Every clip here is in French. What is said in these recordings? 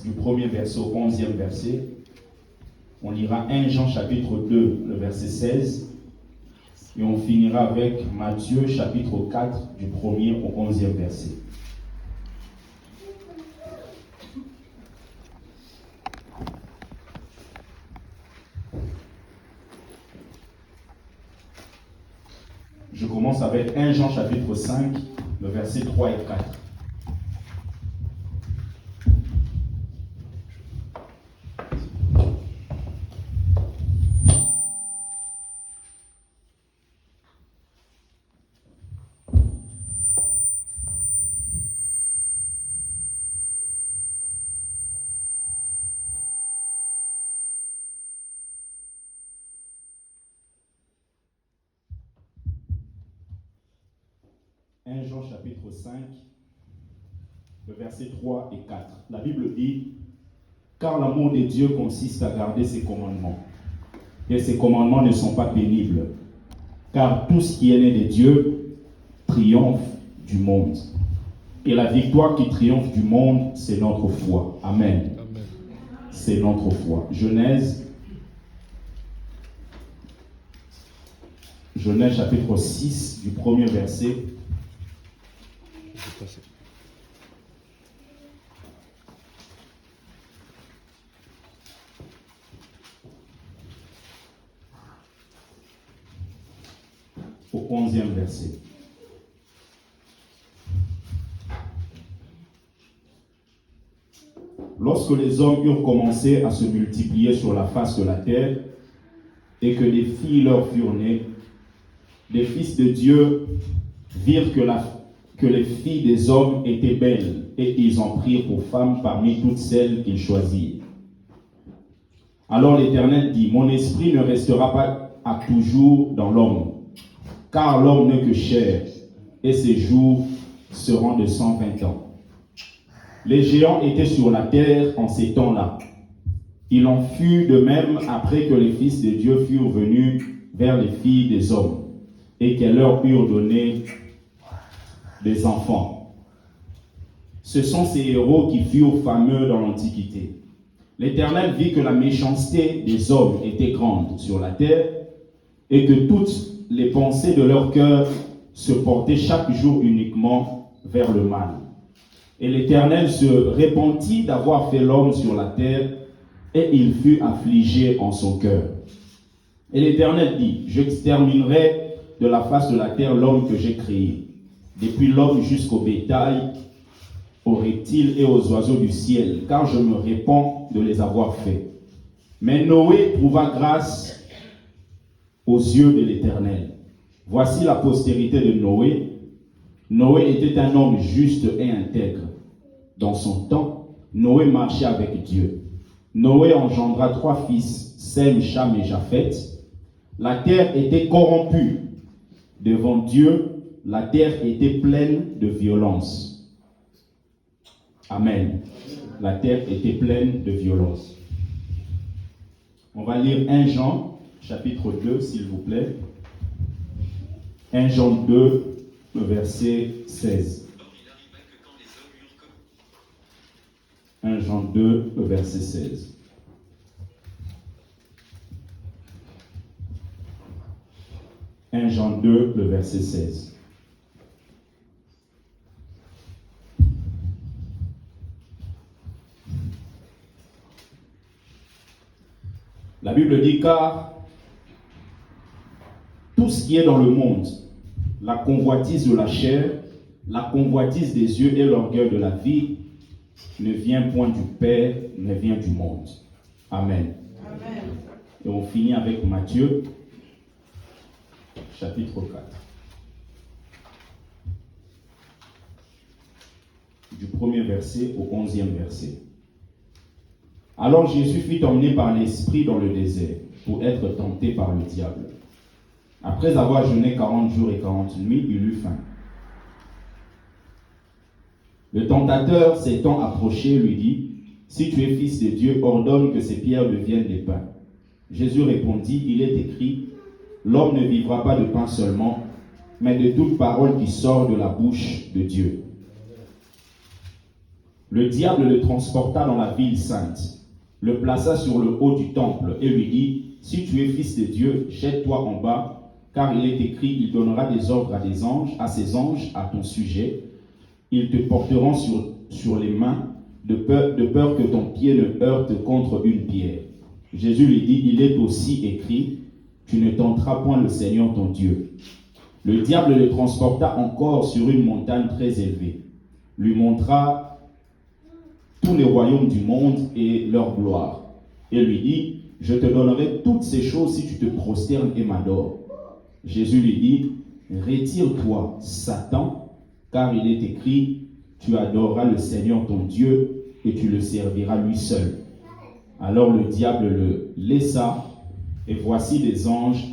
10, du premier verset au 11e verset. On lira 1 Jean chapitre 2, le verset 16. Et on finira avec Matthieu chapitre 4, du 1er au 11e verset. Je commence avec 1 Jean chapitre 5, le verset 3 et 4. Jean chapitre 5, le verset 3 et 4. La Bible dit: car l'amour de Dieu consiste à garder ses commandements. Et ses commandements ne sont pas pénibles. Car tout ce qui est né de Dieu triomphe du monde. Et la victoire qui triomphe du monde, c'est notre foi. Amen. Amen. C'est notre foi. Genèse chapitre 6, du premier verset. Au 11e verset. Lorsque les hommes eurent commencé à se multiplier sur la face de la terre, et que des filles leur furent nées, les fils de Dieu virent que les filles des hommes étaient belles, et ils en prirent pour femmes parmi toutes celles qu'ils choisirent. Alors l'Éternel dit: mon esprit ne restera pas à toujours dans l'homme, car l'homme n'est que chair, et ses jours seront de 120 ans. Les géants étaient sur la terre en ces temps-là. Il en fut de même après que les fils de Dieu furent venus vers les filles des hommes, et qu'elles leur eurent donné des enfants. Ce sont ces héros qui furent fameux dans l'Antiquité. L'Éternel vit que la méchanceté des hommes était grande sur la terre, et que toutes les pensées de leur cœur se portaient chaque jour uniquement vers le mal. Et l'Éternel se repentit d'avoir fait l'homme sur la terre, et il fut affligé en son cœur. Et l'Éternel dit: j'exterminerai de la face de la terre l'homme que j'ai créé, depuis l'homme jusqu'au bétail, aux reptiles et aux oiseaux du ciel, car je me répands de les avoir faits. Mais Noé trouva grâce aux yeux de l'Éternel. Voici la postérité de Noé. Noé était un homme juste et intègre. Dans son temps, Noé marchait avec Dieu. Noé engendra 3 fils, Sem, Cham et Japheth. La terre était corrompue. Devant Dieu, la terre était pleine de violence. Amen. La terre était pleine de violence. On va lire 1 Jean, chapitre 2, s'il vous plaît. 1 Jean 2, le verset 16. 1 Jean 2, le verset 16. « 1 Jean 2, le verset 16. La Bible dit: car tout ce qui est dans le monde, la convoitise de la chair, la convoitise des yeux et l'orgueil de la vie, ne vient point du Père, mais vient du monde. Amen. Amen. Et on finit avec Matthieu, chapitre 4. Du premier verset au 11e verset. Alors Jésus fut emmené par l'Esprit dans le désert, pour être tenté par le diable. Après avoir jeûné 40 jours et 40 nuits, il eut faim. Le tentateur s'étant approché lui dit: si tu es fils de Dieu, ordonne que ces pierres deviennent des pains. Jésus répondit: il est écrit, l'homme ne vivra pas de pain seulement, mais de toute parole qui sort de la bouche de Dieu. Le diable le transporta dans la ville sainte, le plaça sur le haut du temple et lui dit, « Si tu es fils de Dieu, jette-toi en bas, car il est écrit, il donnera des ordres à ses anges à ton sujet. Ils te porteront sur les mains, de peur que ton pied ne heurte contre une pierre. » Jésus lui dit, « Il est aussi écrit, tu ne tenteras point le Seigneur ton Dieu. » Le diable le transporta encore sur une montagne très élevée, lui montra tous les royaumes du monde et leur gloire, et lui dit, « Je te donnerai toutes ces choses si tu te prosternes et m'adores. » Jésus lui dit, « Retire-toi, Satan, car il est écrit, tu adoreras le Seigneur ton Dieu et tu le serviras lui seul. » Alors le diable le laissa, et voici des anges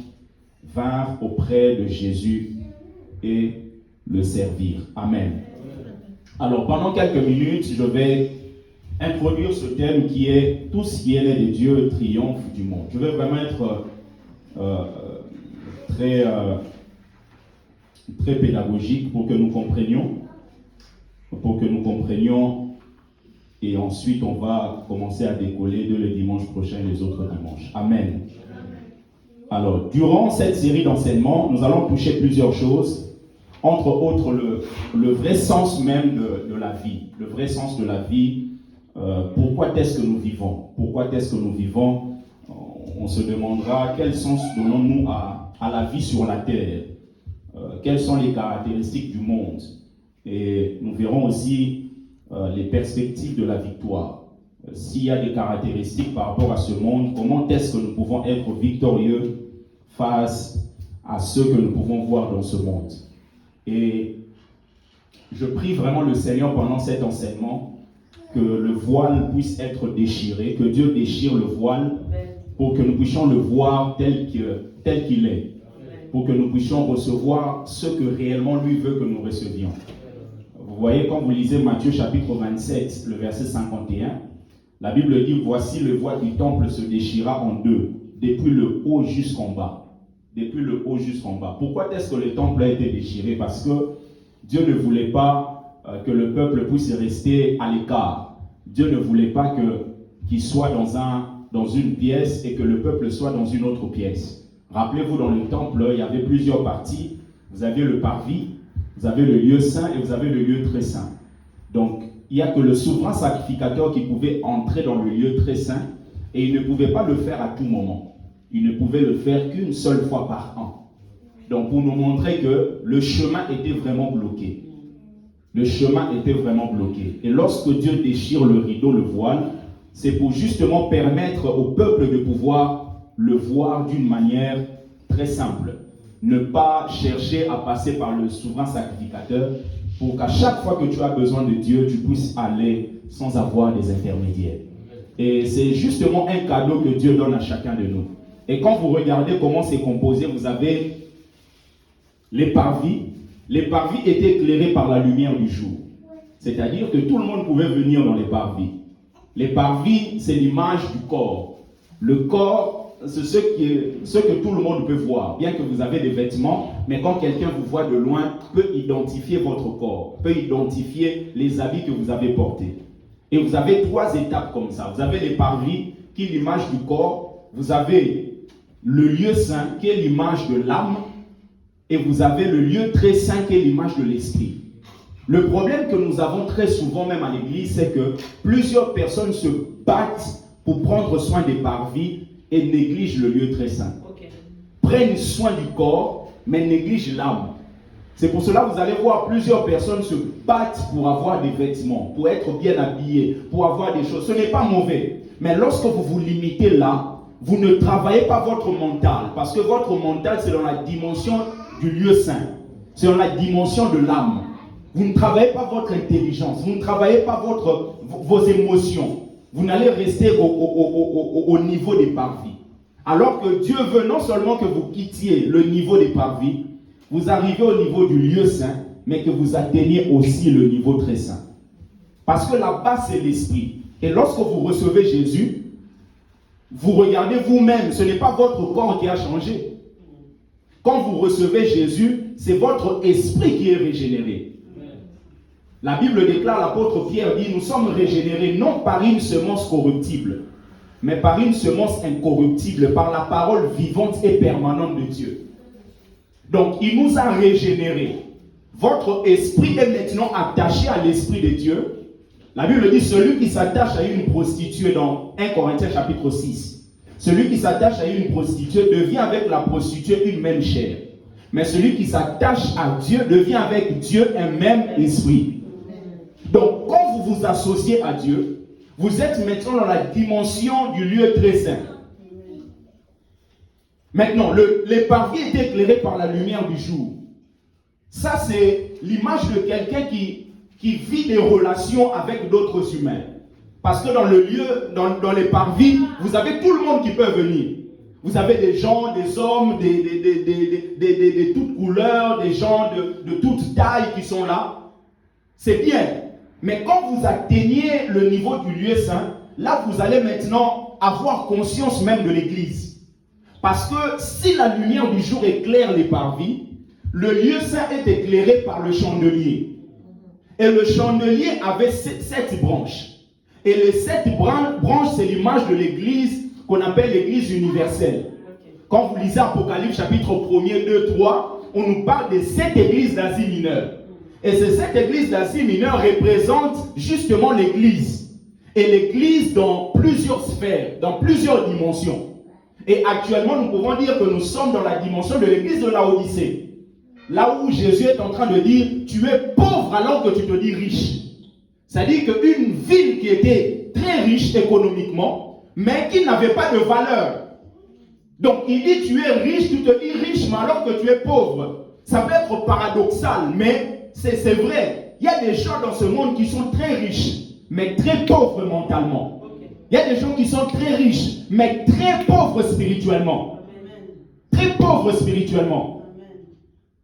vinrent auprès de Jésus et le servirent. Amen. Alors pendant quelques minutes, je vais introduire ce thème qui est « Tout ce qui est né de Dieu triomphe du monde ». Je vais vraiment être très pédagogique pour que nous comprenions, et ensuite on va commencer à décoller dès le dimanche prochain et les autres dimanches. Amen. Alors, durant cette série d'enseignements, nous allons toucher plusieurs choses, entre autres le vrai sens même de la vie, le vrai sens de la vie. Pourquoi est-ce que nous vivons? Pourquoi est-ce que nous vivons? On se demandera quel sens donnons-nous à la vie sur la terre? Quelles sont les caractéristiques du monde? Et nous verrons aussi les perspectives de la victoire. S'il y a des caractéristiques par rapport à ce monde, comment est-ce que nous pouvons être victorieux face à ce que nous pouvons voir dans ce monde? Et je prie vraiment le Seigneur pendant cet enseignement que le voile puisse être déchiré, que Dieu déchire le voile pour que nous puissions le voir tel qu'il est, pour que nous puissions recevoir ce que réellement lui veut que nous recevions. Vous voyez, quand vous lisez Matthieu chapitre 27, le verset 51, la Bible dit, « Voici le voile du temple se déchira en deux, depuis le haut jusqu'en bas. » Depuis le haut jusqu'en bas. Pourquoi est-ce que le temple a été déchiré? Parce que Dieu ne voulait pas que le peuple puisse rester à l'écart. Dieu ne voulait pas qu'il soit dans une pièce et que le peuple soit dans une autre pièce. Rappelez-vous, dans le temple, il y avait plusieurs parties. Vous aviez le parvis, vous avez le lieu saint et vous avez le lieu très saint. Donc, il n'y a que le souverain sacrificateur qui pouvait entrer dans le lieu très saint et il ne pouvait pas le faire à tout moment. Il ne pouvait le faire qu'une seule fois par an. Donc, pour nous montrer que le chemin était vraiment bloqué. Le chemin était vraiment bloqué. Et lorsque Dieu déchire le rideau, le voile, c'est pour justement permettre au peuple de pouvoir le voir d'une manière très simple. Ne pas chercher à passer par le souverain sacrificateur pour qu'à chaque fois que tu as besoin de Dieu, tu puisses aller sans avoir des intermédiaires. Et c'est justement un cadeau que Dieu donne à chacun de nous. Et quand vous regardez comment c'est composé, vous avez les parvis. Les parvis étaient éclairés par la lumière du jour. C'est-à-dire que tout le monde pouvait venir dans les parvis. Les parvis, c'est l'image du corps. Le corps, c'est ce que tout le monde peut voir. Bien que vous avez des vêtements, mais quand quelqu'un vous voit de loin, peut identifier votre corps, peut identifier les habits que vous avez portés. Et vous avez 3 étapes comme ça. Vous avez les parvis, qui est l'image du corps. Vous avez le lieu saint, qui est l'image de l'âme. Et vous avez le lieu très saint qui est l'image de l'esprit. Le problème que nous avons très souvent même à l'église, c'est que plusieurs personnes se battent pour prendre soin des parvis et négligent le lieu très saint. Prennent soin du corps, mais négligent l'âme. C'est pour cela que vous allez voir plusieurs personnes se battent pour avoir des vêtements, pour être bien habillés, pour avoir des choses. Ce n'est pas mauvais. Mais lorsque vous vous limitez là, vous ne travaillez pas votre mental. Parce que votre mental, c'est dans la dimension du lieu saint. C'est dans la dimension de l'âme. Vous ne travaillez pas votre intelligence. Vous ne travaillez pas vos émotions. Vous n'allez rester au niveau des parvis. Alors que Dieu veut non seulement que vous quittiez le niveau des parvis, vous arrivez au niveau du lieu saint, mais que vous atteigniez aussi le niveau très saint. Parce que là-bas, c'est l'esprit. Et lorsque vous recevez Jésus, vous regardez vous-même, ce n'est pas votre corps qui a changé. Quand vous recevez Jésus, c'est votre esprit qui est régénéré. La Bible déclare, l'apôtre Pierre dit, nous sommes régénérés non par une semence corruptible, mais par une semence incorruptible, par la parole vivante et permanente de Dieu. Donc, il nous a régénérés. Votre esprit est maintenant attaché à l'esprit de Dieu. La Bible dit, celui qui s'attache à une prostituée dans 1 Corinthiens chapitre 6, celui qui s'attache à une prostituée devient avec la prostituée une même chair. Mais celui qui s'attache à Dieu devient avec Dieu un même esprit. Donc, quand vous vous associez à Dieu, vous êtes maintenant dans la dimension du lieu très saint. Maintenant, les parvis étaient éclairés par la lumière du jour. Ça, c'est l'image de quelqu'un qui vit des relations avec d'autres humains. Parce que dans le lieu, dans les parvis, vous avez tout le monde qui peut venir. Vous avez des gens, des hommes, de toutes couleurs, des gens de toutes tailles qui sont là. C'est bien. Mais quand vous atteignez le niveau du lieu saint, là vous allez maintenant avoir conscience même de l'église. Parce que si la lumière du jour éclaire les parvis, le lieu saint est éclairé par le chandelier. Et le chandelier avait 7 branches. Et les 7 branches, c'est l'image de l'église qu'on appelle l'église universelle. Quand vous lisez Apocalypse chapitre 1er, 2, 3, on nous parle des 7 églises d'Asie mineure. Et ces 7 églises d'Asie mineure représentent justement l'église. Et l'église dans plusieurs sphères, dans plusieurs dimensions. Et actuellement, nous pouvons dire que nous sommes dans la dimension de l'église de Laodicée. Là où Jésus est en train de dire, tu es pauvre alors que tu te dis riche. C'est-à-dire qu'une ville qui était très riche économiquement, mais qui n'avait pas de valeur. Donc il dit, tu es riche, tu te dis riche, mais alors que tu es pauvre. Ça peut être paradoxal, mais c'est vrai. Il y a des gens dans ce monde qui sont très riches, mais très pauvres mentalement. Il y a des gens qui sont très riches, mais très pauvres spirituellement. Très pauvres spirituellement.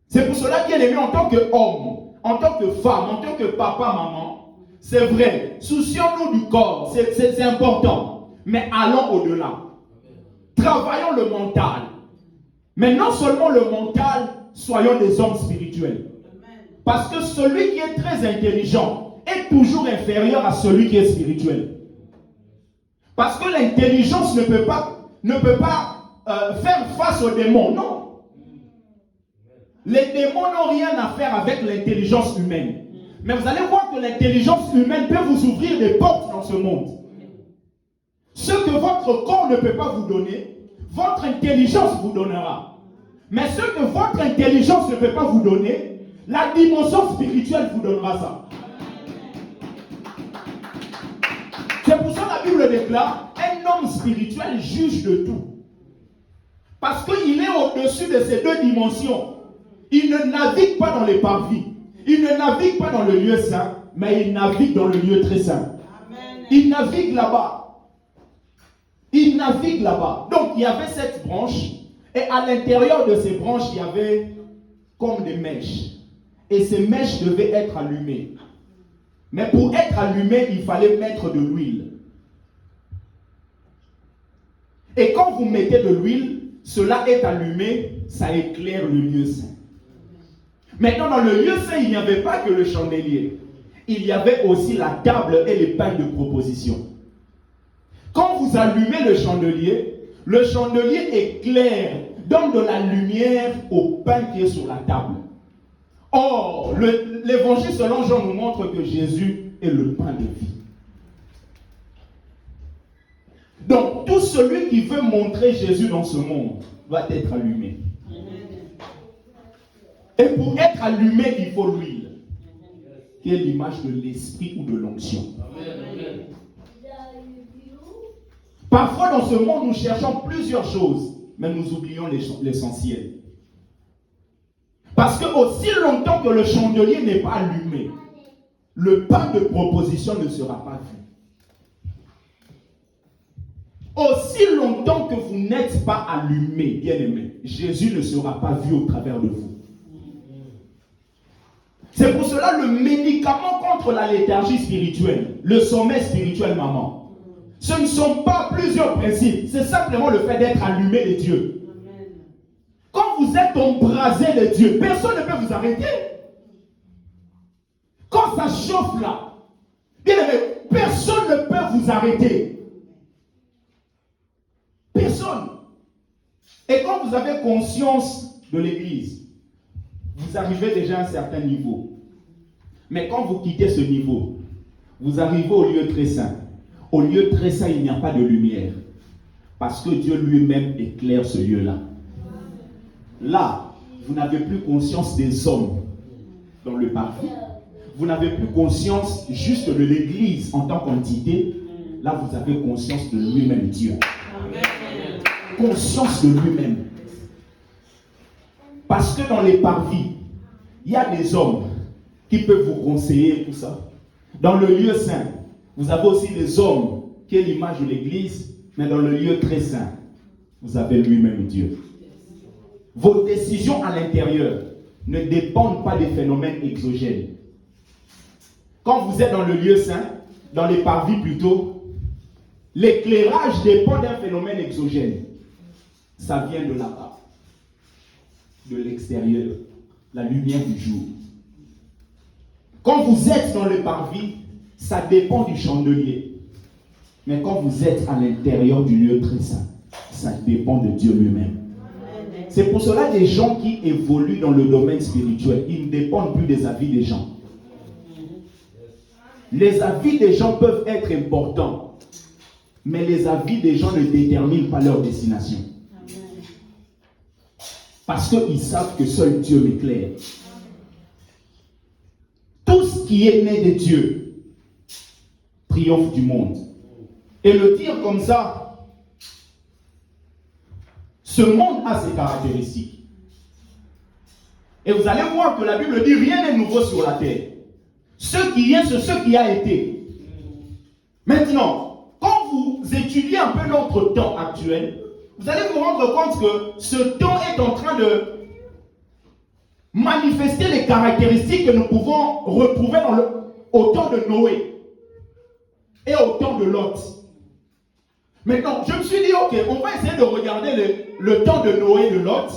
C'est pour cela qu'il est aimé en tant qu'homme, en tant que femme, en tant que papa, maman. C'est vrai, soucions-nous du corps, c'est important. Mais allons au-delà. Travaillons le mental. Mais non seulement le mental, soyons des hommes spirituels. Parce que celui qui est très intelligent est toujours inférieur à celui qui est spirituel. Parce que l'intelligence ne peut pas faire face aux démons. Non. Les démons n'ont rien à faire avec l'intelligence humaine. Mais vous allez voir que l'intelligence humaine peut vous ouvrir des portes dans ce monde. Ce que votre corps ne peut pas vous donner, votre intelligence vous donnera. Mais ce que votre intelligence ne peut pas vous donner, la dimension spirituelle vous donnera ça. C'est pour ça que la Bible déclare, un homme spirituel juge de tout. Parce qu'il est au-dessus de ces 2 dimensions. Il ne navigue pas dans les parvis. Il ne navigue pas dans le lieu saint, mais il navigue dans le lieu très saint. Amen. Il navigue là-bas. Il navigue là-bas. Donc, il y avait 7 branches. Et à l'intérieur de ces branches, il y avait comme des mèches. Et ces mèches devaient être allumées. Mais pour être allumées, il fallait mettre de l'huile. Et quand vous mettez de l'huile, cela est allumé, ça éclaire le lieu saint. Maintenant, dans le lieu saint, il n'y avait pas que le chandelier. Il y avait aussi la table et les pains de proposition. Quand vous allumez le chandelier éclaire, donne de la lumière au pain qui est sur la table. Or, l'évangile selon Jean nous montre que Jésus est le pain de vie. Donc, tout celui qui veut montrer Jésus dans ce monde doit être allumé. Et pour être allumé, il faut l'huile, qui est l'image de l'esprit ou de l'onction. Parfois, dans ce monde, nous cherchons plusieurs choses, mais nous oublions l'essentiel. Parce que aussi longtemps que le chandelier n'est pas allumé, le pain de proposition ne sera pas vu. Aussi longtemps que vous n'êtes pas allumé, bien-aimé, Jésus ne sera pas vu au travers de vous. C'est pour cela le médicament contre la léthargie spirituelle, le sommeil spirituel, maman. Ce ne sont pas plusieurs principes, c'est simplement le fait d'être allumé de Dieu. Quand vous êtes embrasé de Dieu, personne ne peut vous arrêter. Quand ça chauffe là, bien aimé, personne ne peut vous arrêter. Personne. Et quand vous avez conscience de l'église, vous arrivez déjà à un certain niveau. Mais quand vous quittez ce niveau, vous arrivez au lieu très saint. Au lieu très saint, il n'y a pas de lumière. Parce que Dieu lui-même éclaire ce lieu-là. Là, vous n'avez plus conscience des hommes dans le parvis. Vous n'avez plus conscience juste de l'église en tant qu'entité. Là, vous avez conscience de lui-même, Dieu. Conscience de lui-même. Parce que dans les parvis, il y a des hommes qui peuvent vous conseiller tout ça. Dans le lieu saint, vous avez aussi des hommes qui est l'image de l'église, mais dans le lieu très saint, vous avez lui-même Dieu. Vos décisions à l'intérieur ne dépendent pas des phénomènes exogènes. Quand vous êtes dans le lieu saint, dans les parvis plutôt, l'éclairage dépend d'un phénomène exogène. Ça vient de là-bas, de l'extérieur, la lumière du jour. Quand vous êtes dans le parvis, ça dépend du chandelier. Mais quand vous êtes à l'intérieur du lieu très saint, ça dépend de Dieu lui-même. C'est pour cela que les gens qui évoluent dans le domaine spirituel, ils ne dépendent plus des avis des gens. Les avis des gens peuvent être importants, mais les avis des gens ne déterminent pas leur destination. Parce qu'ils savent que seul Dieu m'éclaire. Tout ce qui est né de Dieu triomphe du monde. Et le dire comme ça, ce monde a ses caractéristiques. Et vous allez voir que la Bible dit rien n'est nouveau sur la terre. Ce qui est, c'est ce qui a été. Maintenant, quand vous étudiez un peu notre temps actuel, vous allez vous rendre compte que ce temps est en train de manifester les caractéristiques que nous pouvons retrouver au temps de Noé et au temps de Lot. Maintenant, je me suis dit, ok, on va essayer de regarder le temps de Noé et de Lot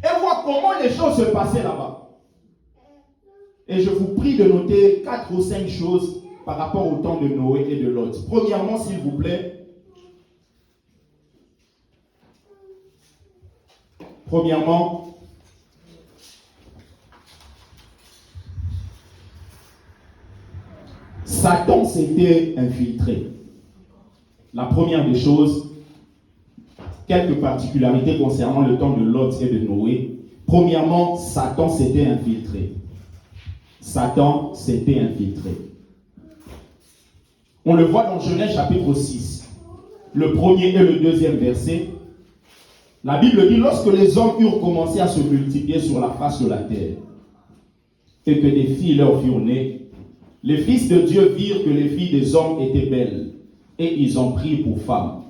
et voir comment les choses se passaient là-bas. Et je vous prie de noter 4 ou 5 choses par rapport au temps de Noé et de Lot. Premièrement, s'il vous plaît, Satan s'était infiltré. La première des choses, quelques particularités concernant le temps de Lot et de Noé. Premièrement, Satan s'était infiltré. Satan s'était infiltré. On le voit dans Genèse chapitre 6, le premier et le deuxième verset. La Bible dit, lorsque les hommes eurent commencé à se multiplier sur la face de la terre, et que des filles leur furent nées, les fils de Dieu virent que les filles des hommes étaient belles, et ils ont pris pour femmes,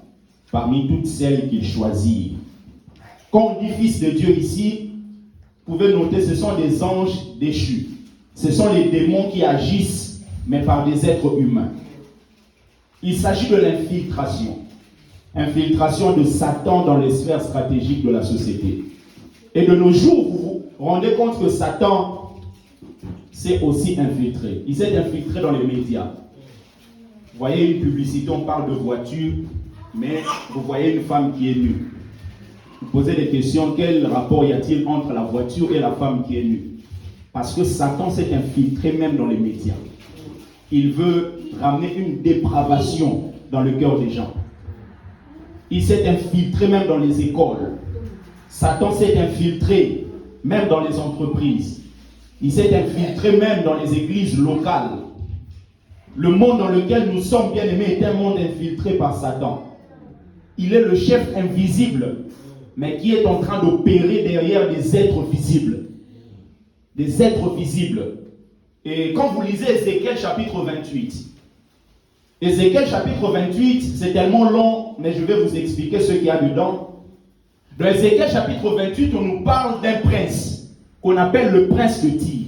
parmi toutes celles qu'ils choisirent. Quand on dit fils de Dieu ici, vous pouvez noter, ce sont des anges déchus. Ce sont les démons qui agissent, mais par des êtres humains. Il s'agit de l'infiltration. Infiltration de Satan dans les sphères stratégiques de la société. Et de nos jours, vous vous rendez compte que Satan s'est aussi infiltré. Il s'est infiltré dans les médias. Vous voyez une publicité, on parle de voiture, mais vous voyez une femme qui est nue. Vous posez des questions, quel rapport y a-t-il entre la voiture et la femme qui est nue? Parce que Satan s'est infiltré même dans les médias. Il veut ramener une dépravation dans le cœur des gens. Il s'est infiltré même dans les écoles. Satan s'est infiltré même dans les entreprises. Il s'est infiltré même dans les églises locales. Le monde dans lequel nous sommes bien aimés est un monde infiltré par Satan. Il est le chef invisible, mais qui est en train d'opérer derrière des êtres visibles. Des êtres visibles. Et quand vous lisez Ézéchiel chapitre 28, Ézéchiel chapitre 28, c'est tellement long, mais je vais vous expliquer ce qu'il y a dedans. Dans Ézéchiel chapitre 28, on nous parle d'un prince qu'on appelle le prince de Tyr.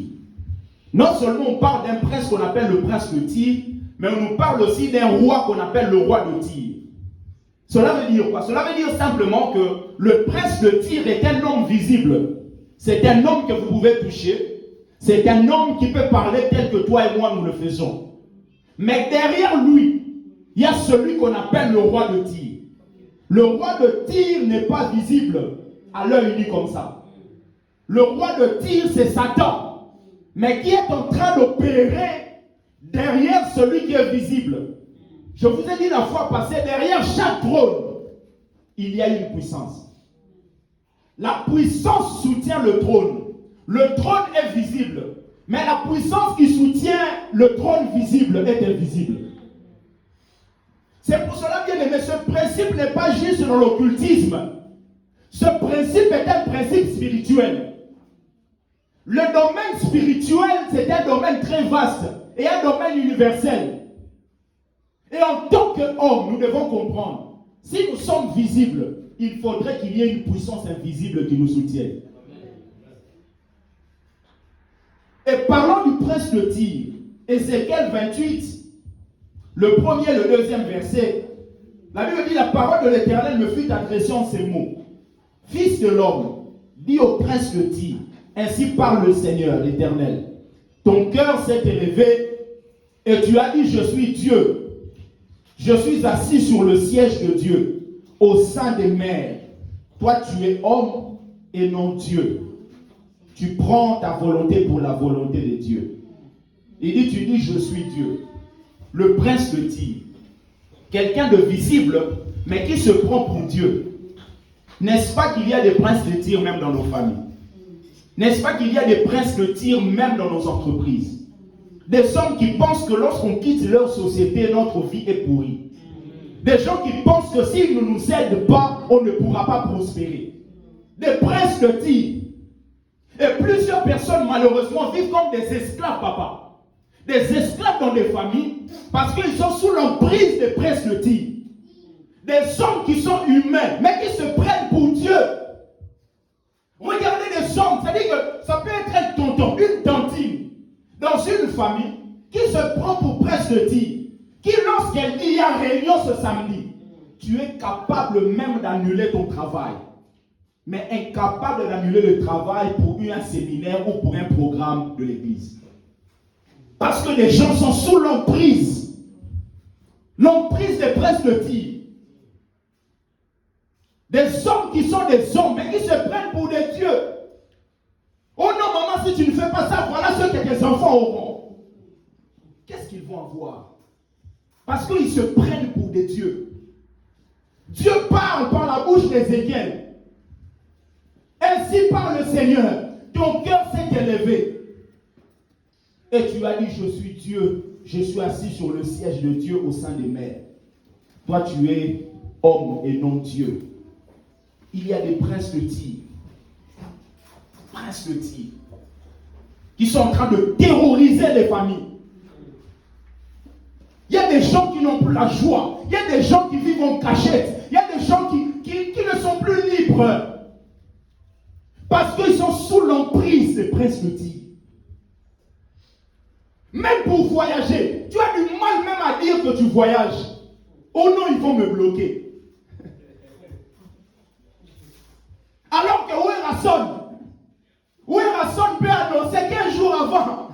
Non seulement on parle d'un prince qu'on appelle le prince de Tyr, mais on nous parle aussi d'un roi qu'on appelle le roi de Tyr. Cela veut dire quoi? Cela veut dire simplement que le prince de Tyr est un homme visible. C'est un homme que vous pouvez toucher. C'est un homme qui peut parler tel que toi et moi nous le faisons. Mais derrière lui, il y a celui qu'on appelle le roi de Tyr. Le roi de Tyr n'est pas visible à l'œil nu comme ça. Le roi de Tyr, c'est Satan, mais qui est en train d'opérer derrière celui qui est visible. Je vous ai dit la fois passée, derrière chaque trône, il y a une puissance. La puissance soutient le trône. Le trône est visible, mais la puissance qui soutient le trône visible est invisible. C'est pour cela, bien aimé, ce principe n'est pas juste dans l'occultisme. Ce principe est un principe spirituel. Le domaine spirituel, c'est un domaine très vaste et un domaine universel. Et en tant qu'hommes, nous devons comprendre, si nous sommes visibles, il faudrait qu'il y ait une puissance invisible qui nous soutienne. Et parlons du prince de Tyr, Ézéchiel 28, le premier et le deuxième verset. La Bible dit, la parole de l'Éternel me fut adressée en ces mots. Fils de l'homme, dis au prince de Tyr, ainsi parle le Seigneur, l'Éternel. Ton cœur s'est élevé et tu as dit, je suis Dieu. Je suis assis sur le siège de Dieu, au sein des mers. Toi, tu es homme et non Dieu. Tu prends ta volonté pour la volonté de Dieu. Il dit, tu dis, je suis Dieu. Le prince de Tyr, quelqu'un de visible, mais qui se prend pour Dieu. N'est-ce pas qu'il y a des princes de Tyr même dans nos familles? N'est-ce pas qu'il y a des princes de Tyr même dans nos entreprises? Des hommes qui pensent que lorsqu'on quitte leur société, notre vie est pourrie. Des gens qui pensent que s'ils ne nous aident pas, on ne pourra pas prospérer. Des princes de Tyr. Et plusieurs personnes, malheureusement, vivent comme des esclaves, papa. Des esclaves dans des familles, parce qu'ils sont sous l'emprise des princes de Tyr. Des hommes qui sont humains, mais qui se prennent pour Dieu. Regardez des hommes, c'est-à-dire que ça peut être un tonton, une tantine, dans une famille, qui se prend pour prince de Tyr, qui lorsqu'elle dit il y a réunion ce samedi, tu es capable même d'annuler ton travail, mais incapable d'annuler le travail pour un séminaire ou pour un programme de l'église. Parce que les gens sont sous l'emprise des princes de Tyr. Des hommes qui sont des hommes, mais qui se prennent pour des dieux. Oh non, maman, si tu ne fais pas ça, voilà ce que tes enfants auront. Qu'est-ce qu'ils vont avoir? Parce qu'ils se prennent pour des dieux. Dieu parle par la bouche d'Ézéchiel. Ainsi parle le Seigneur. Ton cœur s'est élevé. Et tu as dit, je suis Dieu. Je suis assis sur le siège de Dieu au sein des mers. Toi, tu es homme et non Dieu. Il y a des princes de Tyr. Princes de Tyr. Qui sont en train de terroriser les familles. Il y a des gens qui n'ont plus la joie. Il y a des gens qui vivent en cachette. Il y a des gens qui ne sont plus libres. Parce qu'ils sont sous l'emprise des princes de Tyr. Même pour voyager, tu as du mal même à dire que tu voyages. Oh non, ils vont me bloquer. Alors que Werason peut annoncer 15 jours avant,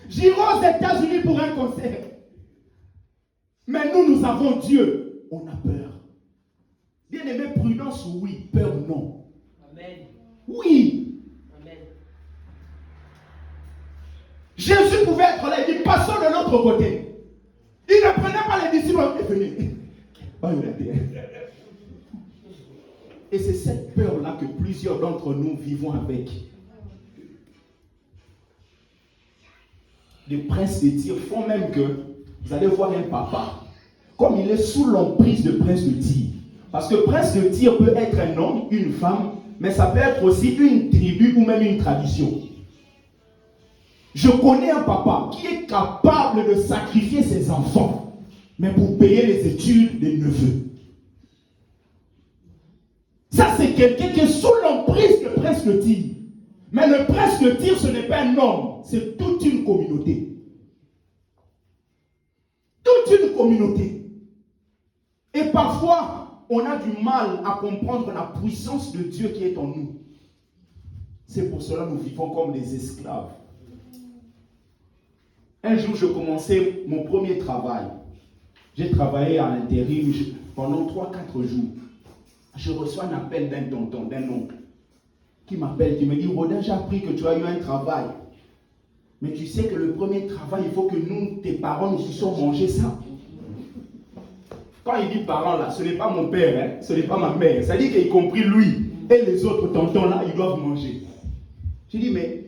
j'irai aux États-Unis pour un concert. Mais nous avons Dieu. On a peur. Bien aimé, prudence, oui. Peur, non. Amen. Oui. Amen. Jésus pouvait être là. Il dit, passons de l'autre côté. Il ne prenait pas les disciples. Venez. Et c'est cette peur-là que plusieurs d'entre nous vivons avec. Les princes de Tyr font même que vous allez voir un papa, comme il est sous l'emprise de prince de Tyr. Parce que prince de Tyr peut être un homme, une femme, mais ça peut être aussi une tribu ou même une tradition. Je connais un papa qui est capable de sacrifier ses enfants, mais pour payer les études des neveux. Ça, c'est quelqu'un qui est sous l'emprise de prince de Tyr. Mais le prince de Tyr, ce n'est pas un homme, c'est toute une communauté. Toute une communauté. Et parfois, on a du mal à comprendre la puissance de Dieu qui est en nous. C'est pour cela que nous vivons comme des esclaves. Un jour, je commençais mon premier travail. J'ai travaillé à l'intérim pendant 3-4 jours. Je reçois un appel d'un tonton, d'un oncle, qui m'appelle, qui me dit, Rodin, j'ai appris que tu as eu un travail. Mais tu sais que le premier travail, il faut que nous, tes parents, nous puissions manger ça. Quand il dit parents là, ce n'est pas mon père, hein, ce n'est pas ma mère. Ça dit qu'y compris lui et les autres tontons là, ils doivent manger. Je dis, mais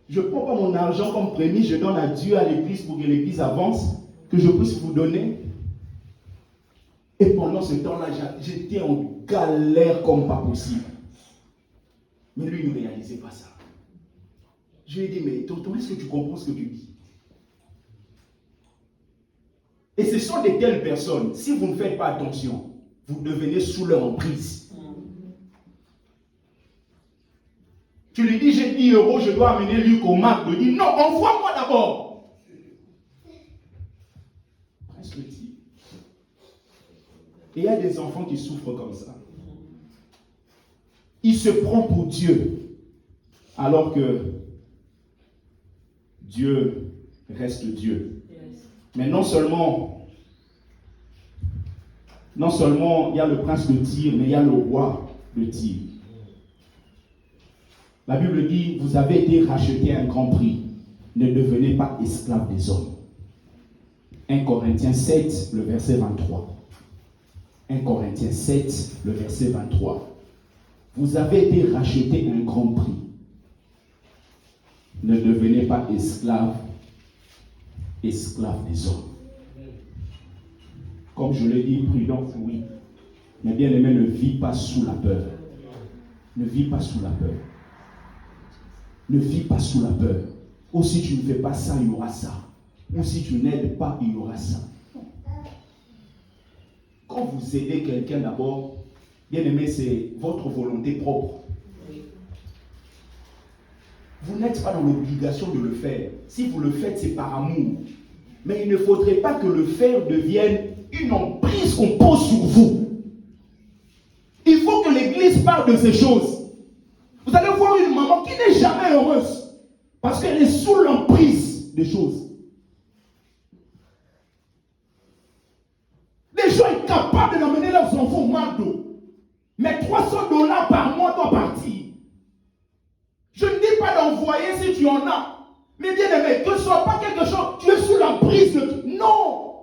je ne prends pas mon argent comme prémisse, je donne à Dieu, à l'église pour que l'église avance, que je puisse vous donner. Et pendant ce temps-là, j'étais en galère comme pas possible. Mais lui, il ne réalisait pas ça. Je lui ai dit, mais tonton, est-ce que tu comprends ce que tu dis? Et ce sont de telles personnes, si vous ne faites pas attention, vous devenez sous leur emprise. Tu lui dis, j'ai 10 euros, je dois amener Luc au Mac. Il dit, non, envoie-moi d'abord. Presque dit. Et il y a des enfants qui souffrent comme ça. Il se prend pour Dieu, alors que Dieu reste Dieu. Mais non seulement il y a le prince de Tyr, mais il y a le roi de Tyr. La Bible dit, vous avez été rachetés à un grand prix. Ne devenez pas esclaves des hommes. 1 Corinthiens 7, le verset 23. 1 Corinthiens 7, le verset 23. Vous avez été rachetés à un grand prix. Ne devenez pas esclaves des hommes. Comme je l'ai dit, prudence, oui. Mais bien aimé, ne vis pas sous la peur. Ne vis pas sous la peur. Ne vis pas sous la peur. Ou si tu ne fais pas ça, il y aura ça. Ou si tu n'aides pas, il y aura ça. Quand vous aidez quelqu'un d'abord, bien aimé, c'est votre volonté propre. Vous n'êtes pas dans l'obligation de le faire. Si vous le faites, c'est par amour. Mais il ne faudrait pas que le faire devienne une emprise qu'on pose sur vous. Il faut que l'Église parle de ces choses. Vous allez voir une maman qui n'est jamais heureuse parce qu'elle est sous l'emprise des choses. Les gens sont capables d'emmener leurs enfants au McDo. Mais $300 par mois doivent partir. Je ne dis pas d'envoyer si tu en as. Mais bien aimé, que ce ne soit pas quelque chose, tu es sous l'emprise de... Non!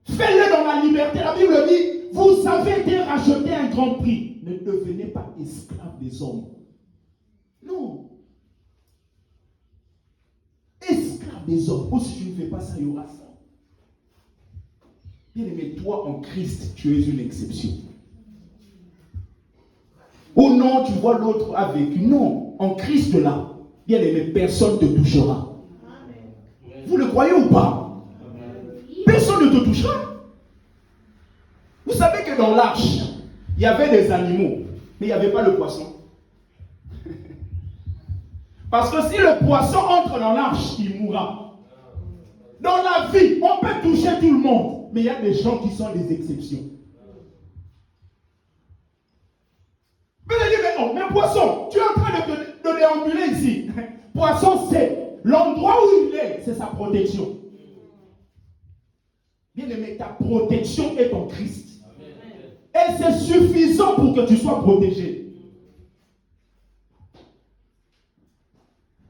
Fais-le dans la liberté. La Bible dit, vous avez été rachetés à un grand prix. Ne devenez pas esclaves des hommes. Non. Esclaves des hommes. Oh, si tu ne fais pas ça, il y aura ça. Bien aimé, toi en Christ, tu es une exception. Oh non, tu vois l'autre a vécu. Non, en Christ là, bien aimé, personne ne te touchera. Vous le croyez ou pas? Personne ne te touchera. Vous savez que dans l'arche, il y avait des animaux, mais il n'y avait pas le poisson. Parce que si le poisson entre dans l'arche, il mourra. Dans la vie, on peut toucher tout le monde, mais il y a des gens qui sont des exceptions. Mais poisson, tu es en train de déambuler ici. Poisson, c'est l'endroit où il est, c'est sa protection. Bien aimé, ta protection est en Christ. Et c'est suffisant pour que tu sois protégé.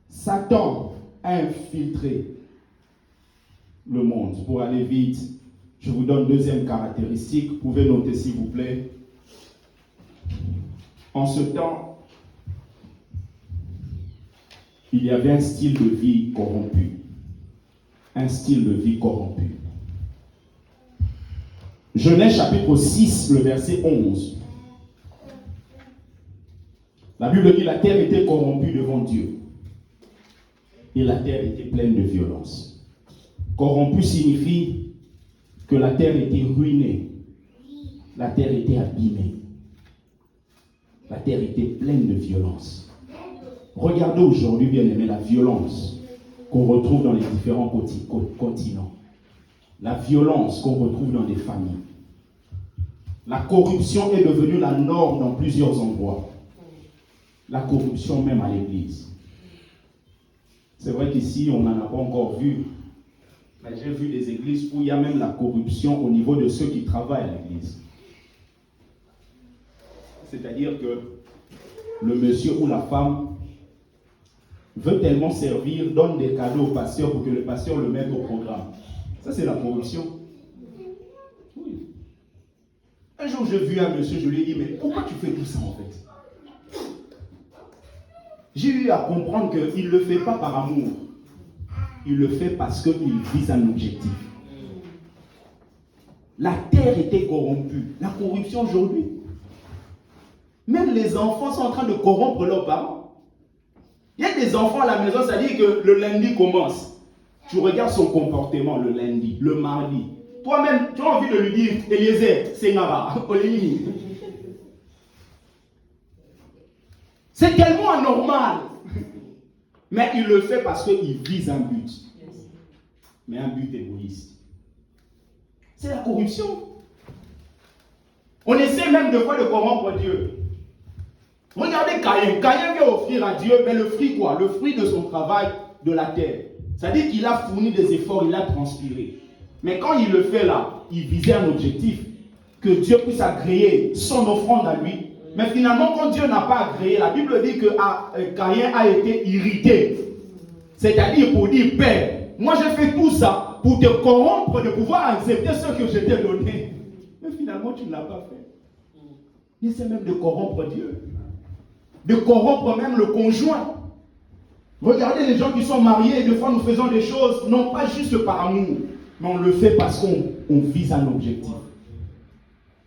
Satan a infiltré le monde. Pour aller vite, je vous donne deuxième caractéristique. Vous pouvez noter s'il vous plaît. En ce temps, il y avait un style de vie corrompu. Un style de vie corrompu. Genèse chapitre 6, le verset 11. La Bible dit, la terre était corrompue devant Dieu. Et la terre était pleine de violence. Corrompu signifie que la terre était ruinée. La terre était abîmée. La terre était pleine de violence. Regardez aujourd'hui, bien aimé, la violence qu'on retrouve dans les différents continents. La violence qu'on retrouve dans les familles. La corruption est devenue la norme dans plusieurs endroits. La corruption même à l'église. C'est vrai qu'ici, on n'en a pas encore vu Mais j'ai vu des églises où il y a même la corruption au niveau de ceux qui travaillent à l'église. C'est-à-dire que le monsieur ou la femme veut tellement servir, donne des cadeaux au pasteur pour que le pasteur le mette au programme. Ça, c'est la corruption. Oui. Un jour, j'ai vu un monsieur, je lui ai dit, mais pourquoi tu fais tout ça en fait? J'ai eu à comprendre qu'il ne le fait pas par amour. Il le fait parce qu'il vise un objectif. La terre était corrompue. La corruption aujourd'hui. Même les enfants sont en train de corrompre leurs parents. Il y a des enfants à la maison, ça dit que le lundi commence. Tu regardes son comportement le lundi, le mardi. Toi-même, tu as envie de lui dire, Eliezer, Sengara, Olini. C'est tellement anormal. Mais il le fait parce qu'il vise un but. Mais un but égoïste. C'est la corruption. On essaie même de fois de corrompre Dieu. Regardez Caïn. Caïn veut offrir à Dieu, mais le fruit quoi? Le fruit de son travail de la terre. C'est-à-dire qu'il a fourni des efforts, il a transpiré. Mais quand il le fait là, il visait un objectif. Que Dieu puisse agréer son offrande à lui. Mais finalement, quand Dieu n'a pas agréé, la Bible dit que Caïn a été irrité. C'est-à-dire pour dire, Père, moi j'ai fait tout ça pour te corrompre, de pouvoir accepter ce que je t'ai donné. Mais finalement, tu ne l'as pas fait. Il essaie même de corrompre Dieu. De corrompre même le conjoint. Regardez les gens qui sont mariés, et des fois nous faisons des choses, non pas juste par amour, mais on le fait parce qu'on vise un objectif.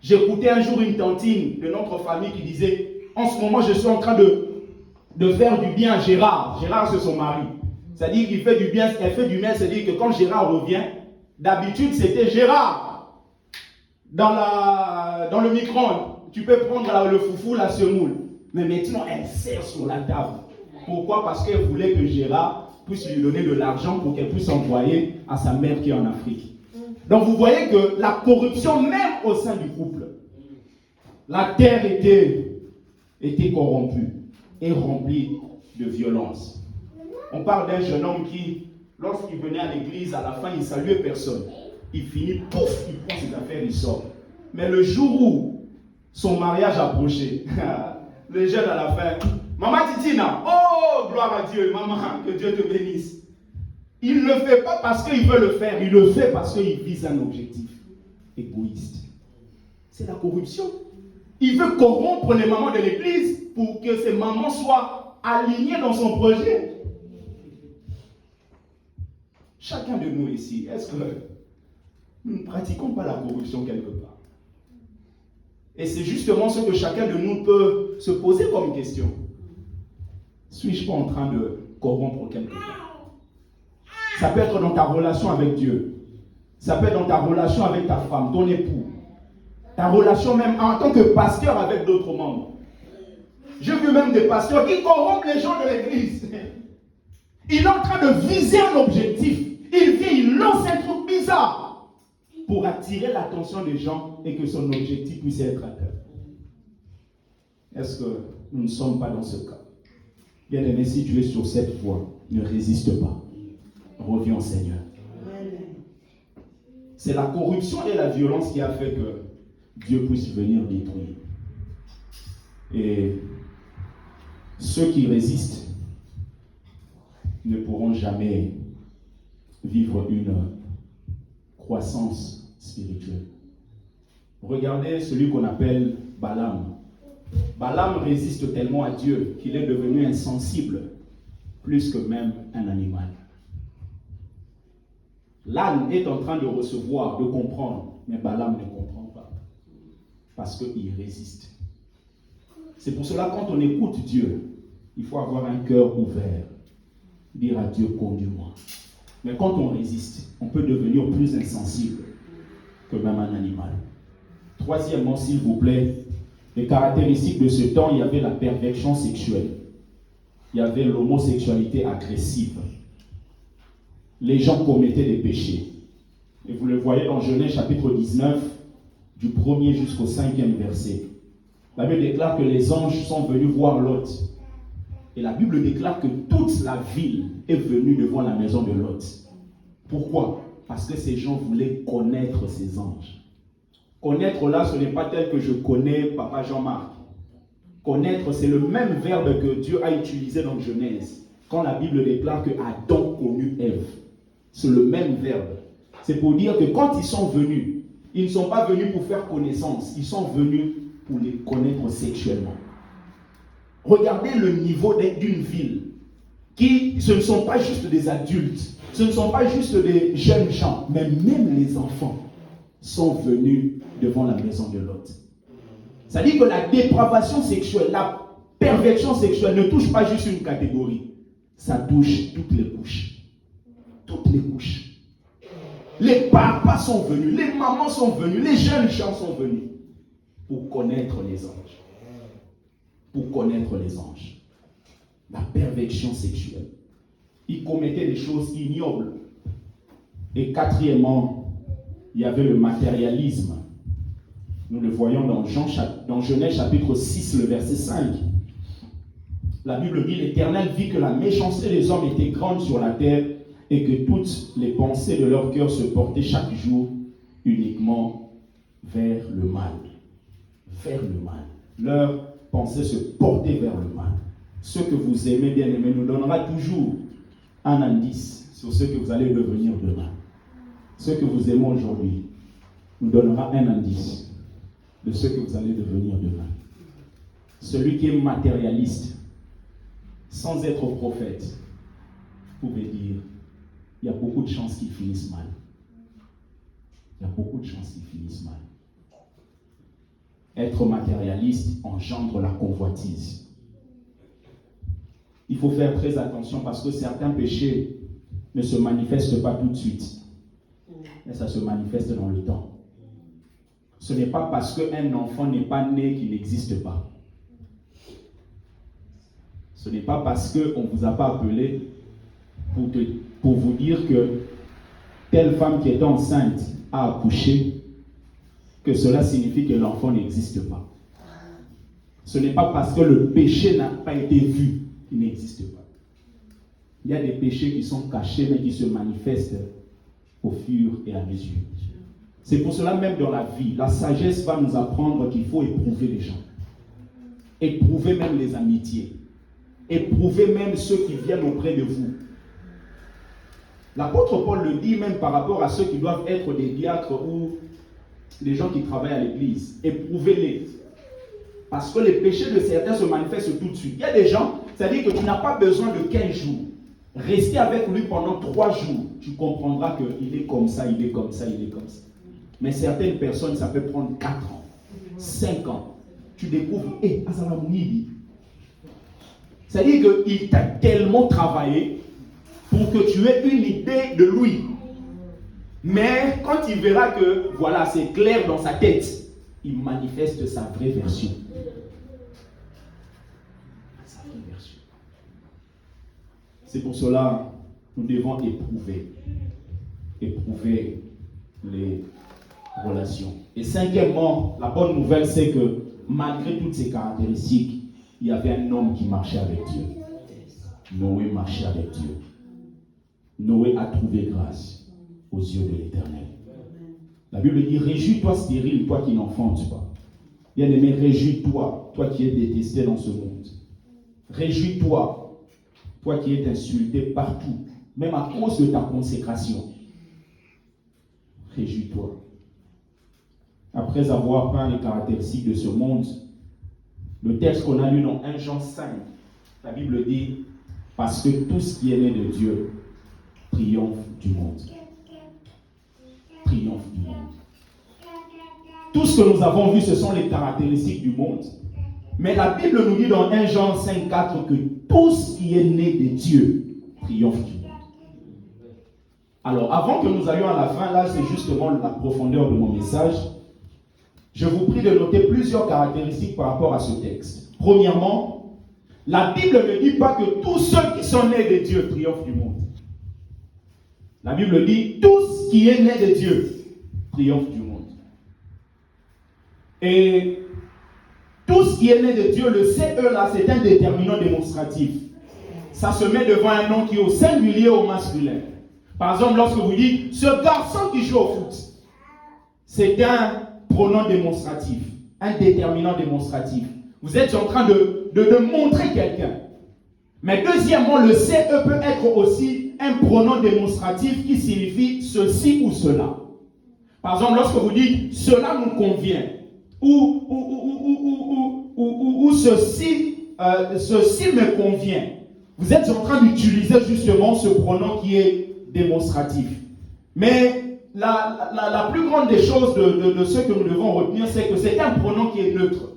J'écoutais un jour une tantine de notre famille qui disait, en ce moment je suis en train de faire du bien à Gérard. Gérard c'est son mari. C'est-à-dire qu'il fait du bien, elle fait du bien, c'est-à-dire que quand Gérard revient, d'habitude c'était Gérard. Dans le micro-ondes, tu peux prendre le foufou, la semoule. Mais maintenant elle sert sur la table. Pourquoi? Parce qu'elle voulait que Gérard puisse lui donner de l'argent pour qu'elle puisse envoyer à sa mère qui est en Afrique. Donc vous voyez que la corruption, même au sein du couple, la terre était corrompue et remplie de violence. On parle d'un jeune homme qui, lorsqu'il venait à l'église, à la fin, il ne saluait personne. Il finit, pouf, il prend ses affaires, il sort. Mais le jour où son mariage approchait, le jeune à la fin, Maman Titina, oh, gloire à Dieu, maman, que Dieu te bénisse. Il ne le fait pas parce qu'il veut le faire, il le fait parce qu'il vise un objectif égoïste. C'est la corruption. Il veut corrompre les mamans de l'église pour que ces mamans soient alignées dans son projet. Chacun de nous ici, est-ce que nous ne pratiquons pas la corruption quelque part? Et c'est justement ce que chacun de nous peut se poser comme question. Suis-je pas en train de corrompre quelque part? Ça peut être dans ta relation avec Dieu. Ça peut être dans ta relation avec ta femme, ton époux. Ta relation même en tant que pasteur avec d'autres membres. J'ai vu même des pasteurs qui corrompent les gens de l'église. Il est en train de viser un objectif. Il vient, il lance un truc bizarre pour attirer l'attention des gens et que son objectif puisse être atteint. Est-ce que nous ne sommes pas dans ce cas? Bien aimé, si tu es sur cette voie, ne résiste pas. Reviens au Seigneur. C'est la corruption et la violence qui a fait que Dieu puisse venir détruire. Et ceux qui résistent ne pourront jamais vivre une croissance spirituelle. Regardez celui qu'on appelle Balaam. Balaam résiste tellement à Dieu qu'il est devenu insensible, plus que même un animal. L'âne est en train de recevoir, de comprendre, mais Balaam ne comprend pas, parce qu'il résiste. C'est pour cela, quand on écoute Dieu, il faut avoir un cœur ouvert, dire à Dieu, conduis-moi. Mais quand on résiste, on peut devenir plus insensible que même un animal. Troisièmement, s'il vous plaît, les caractéristiques de ce temps, il y avait la perversion sexuelle. Il y avait l'homosexualité agressive. Les gens commettaient des péchés. Et vous le voyez dans Genèse chapitre 19, du 1er jusqu'au 5e verset. La Bible déclare que les anges sont venus voir Lot. Et la Bible déclare que toute la ville est venue devant la maison de Lot. Pourquoi? Parce que ces gens voulaient connaître ces anges. Connaître là, ce n'est pas tel que je connais Papa Jean-Marc. Connaître, c'est le même verbe que Dieu a utilisé dans Genèse. Quand la Bible déclare que Adam connut Ève. C'est le même verbe. C'est pour dire que quand ils sont venus, ils ne sont pas venus pour faire connaissance. Ils sont venus pour les connaître sexuellement. Regardez le niveau d'une ville. Ce ne sont pas juste des adultes. Ce ne sont pas juste des jeunes gens. Mais même les enfants sont venus devant la maison de Lot. C'est-à-dire que la dépravation sexuelle, la perversion sexuelle ne touche pas juste une catégorie. Ça touche toutes les couches. Toutes les couches. Les papas sont venus, les mamans sont venus, les jeunes gens sont venus pour connaître les anges. Pour connaître les anges. La perversion sexuelle. Ils commettaient des choses ignobles. Et quatrièmement, il y avait le matérialisme. Nous le voyons dans Genèse chapitre 6, le verset 5. La Bible dit, l'Éternel vit que la méchanceté des hommes était grande sur la terre et que toutes les pensées de leur cœur se portaient chaque jour uniquement vers le mal. Vers le mal. Leurs pensées se portaient vers le mal. Ce que vous aimez, bien aimé, nous donnera toujours un indice sur ce que vous allez devenir demain. Ce que vous aimez aujourd'hui nous donnera un indice de ce que vous allez devenir demain. Celui qui est matérialiste, sans être prophète, vous pouvez dire, il y a beaucoup de chances qu'ils finissent mal. Il y a beaucoup de chances qu'ils finissent mal. Être matérialiste engendre la convoitise. Il faut faire très attention parce que certains péchés ne se manifestent pas tout de suite. Mais ça se manifeste dans le temps. Ce n'est pas parce qu'un enfant n'est pas né qu'il n'existe pas. Ce n'est pas parce qu'on ne vous a pas appelé pour vous dire que telle femme qui est enceinte a accouché, que cela signifie que l'enfant n'existe pas. Ce n'est pas parce que le péché n'a pas été vu qu'il n'existe pas. Il y a des péchés qui sont cachés mais qui se manifestent au fur et à mesure. C'est pour cela même dans la vie, la sagesse va nous apprendre qu'il faut éprouver les gens. Éprouver même les amitiés. Éprouver même ceux qui viennent auprès de vous. L'apôtre Paul le dit même par rapport à ceux qui doivent être des diacres ou les gens qui travaillent à l'église. Éprouvez-les. Parce que les péchés de certains se manifestent tout de suite. Il y a des gens, c'est-à-dire que tu n'as pas besoin de 15 jours. Rester avec lui pendant 3 jours. Tu comprendras qu'il est comme ça, il est comme ça, il est comme ça. Mais certaines personnes, ça peut prendre 4 ans, 5 ans. Tu découvres, Azala Mounibi. C'est-à-dire qu'il t'a tellement travaillé pour que tu aies une idée de lui. Mais quand il verra que, voilà, c'est clair dans sa tête, il manifeste sa vraie version. Sa vraie version. C'est pour cela que nous devons éprouver les relations. Et cinquièmement, la bonne nouvelle, c'est que malgré toutes ces caractéristiques, il y avait un homme qui marchait avec Dieu. Noé marchait avec Dieu. Noé a trouvé grâce aux yeux de l'Éternel. La Bible dit, réjouis-toi stérile, toi qui n'enfantes pas. Bien-aimé, réjouis-toi, toi qui es détesté dans ce monde. Réjouis-toi, toi qui es insulté partout, même à cause de ta consécration. Réjouis-toi. Après avoir peint les caractéristiques de ce monde, le texte qu'on a lu dans 1 Jean 5, la Bible dit, parce que tout ce qui est né de Dieu triomphe du monde. Triomphe du monde. Tout ce que nous avons vu, ce sont les caractéristiques du monde. Mais la Bible nous dit dans 1 Jean 5, 4 que tout ce qui est né de Dieu triomphe du monde. Alors, avant que nous allions à la fin, là, c'est justement la profondeur de mon message. Je vous prie de noter plusieurs caractéristiques par rapport à ce texte. Premièrement, la Bible ne dit pas que tous ceux qui sont nés de Dieu triomphent du monde. La Bible dit tout ce qui est né de Dieu triomphe du monde. Et tout ce qui est né de Dieu, le CE là, c'est un déterminant démonstratif. Ça se met devant un nom qui est au singulier ou au masculin. Par exemple, lorsque vous dites, ce garçon qui joue au foot, c'est un pronom démonstratif, un déterminant démonstratif. Vous êtes en train de montrer quelqu'un. Mais deuxièmement, le CE peut être aussi un pronom démonstratif qui signifie ceci ou cela. Par exemple, lorsque vous dites cela nous convient ou ceci me convient, vous êtes en train d'utiliser justement ce pronom qui est démonstratif. Mais la plus grande des choses de ce que nous devons retenir, c'est que c'est un pronom qui est neutre.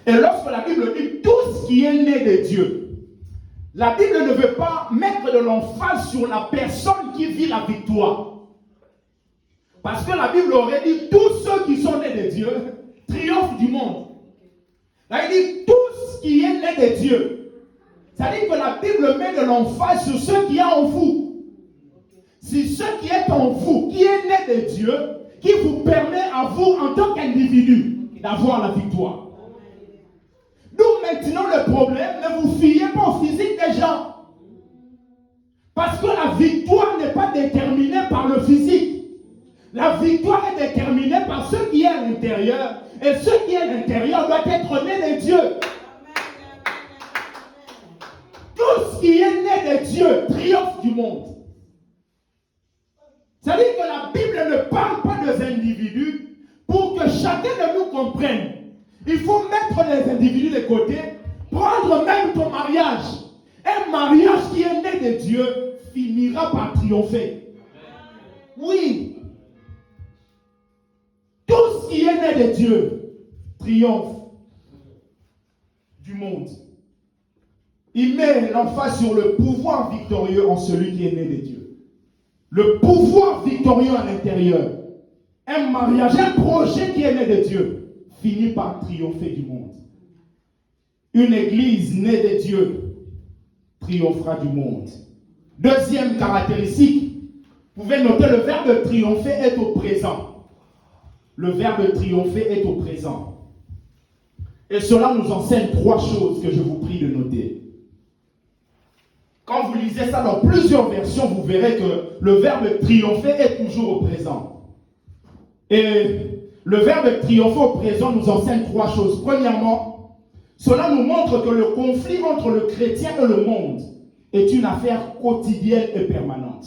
Et lorsque la Bible dit tout ce qui est né de Dieu, la Bible ne veut pas mettre de l'emphase sur la personne qui vit la victoire. Parce que la Bible aurait dit tous ceux qui sont nés de Dieu triomphent du monde. Là, il dit tout ce qui est né de Dieu. Ça dit que la Bible met de l'emphase sur ce qui est en vous. Si ce qui est en vous, qui est né de Dieu, qui vous permet à vous, en tant qu'individu, d'avoir la victoire. Nous, maintenant, le problème, ne vous fiez pas au physique des gens. Parce que la victoire n'est pas déterminée par le physique. La victoire est déterminée par ce qui est à l'intérieur. Et ce qui est à l'intérieur doit être né de Dieu. Tout ce qui est né de Dieu triomphe du monde. C'est-à-dire que la Bible ne parle pas des individus pour que chacun de nous comprenne. Il faut mettre les individus de côté, prendre même ton mariage. Un mariage qui est né de Dieu finira par triompher. Oui. Tout ce qui est né de Dieu triomphe du monde. Il met l'emphase sur le pouvoir victorieux en celui qui est né de Dieu. Le pouvoir victorieux à l'intérieur. Un mariage, un projet qui est né de Dieu finit par triompher du monde. Une église née de Dieu triomphera du monde. Deuxième caractéristique, vous pouvez noter le verbe triompher est au présent. Le verbe triompher est au présent. Et cela nous enseigne trois choses que je vous prie de noter. Quand vous lisez ça dans plusieurs versions, vous verrez que le verbe triompher est toujours au présent. Et le verbe triompher au présent nous enseigne trois choses. Premièrement, cela nous montre que le conflit entre le chrétien et le monde est une affaire quotidienne et permanente.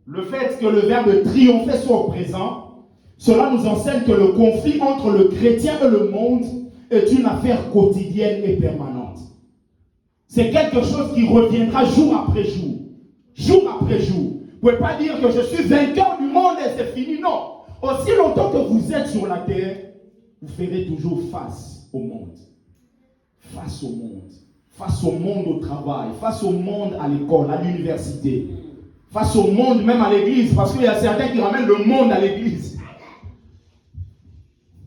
Le fait que le verbe triompher soit au présent, cela nous enseigne que le conflit entre le chrétien et le monde est une affaire quotidienne et permanente. C'est quelque chose qui reviendra jour après jour. Jour après jour. Vous ne pouvez pas dire que je suis vainqueur du monde et c'est fini. Non. Aussi longtemps que vous êtes sur la terre, vous ferez toujours face au monde. Face au monde. Face au monde au travail. Face au monde à l'école, à l'université. Face au monde même à l'église. Parce qu'il y a certains qui ramènent le monde à l'église.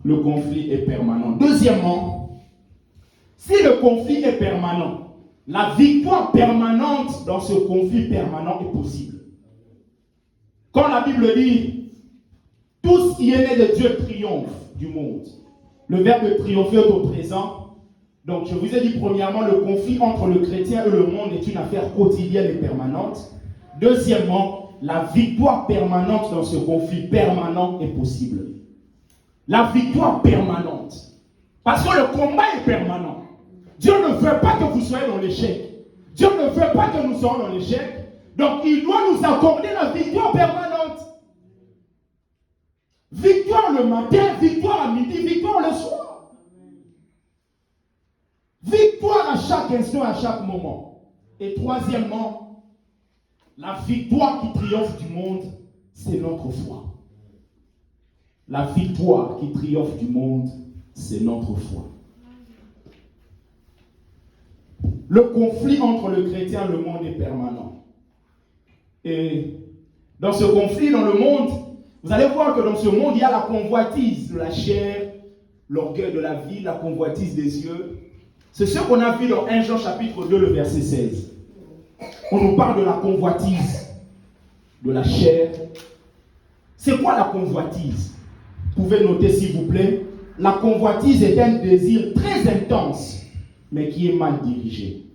Le conflit est permanent. Deuxièmement, si le conflit est permanent, la victoire permanente dans ce conflit permanent est possible. Quand la Bible dit tout ce qui est né de Dieu triomphe du monde. Le verbe triompher est au présent. Donc je vous ai dit premièrement, le conflit entre le chrétien et le monde est une affaire quotidienne et permanente. Deuxièmement, la victoire permanente dans ce conflit permanent est possible. La victoire permanente. Parce que le combat est permanent. Dieu ne veut pas que vous soyez dans l'échec. Dieu ne veut pas que nous soyons dans l'échec. Donc il doit nous accorder la victoire permanente. Victoire le matin, victoire à midi, victoire le soir. Victoire à chaque instant, à chaque moment. Et troisièmement, la victoire qui triomphe du monde, c'est notre foi. La victoire qui triomphe du monde, c'est notre foi. Le conflit entre le chrétien et le monde est permanent. Et dans ce conflit, dans le monde, vous allez voir que dans ce monde, il y a la convoitise de la chair, l'orgueil de la vie, la convoitise des yeux. C'est ce qu'on a vu dans 1 Jean chapitre 2, le verset 16. On nous parle de la convoitise de la chair. C'est quoi la convoitise? Vous pouvez noter s'il vous plaît. La convoitise est un désir très intense, mais qui est mal dirigé.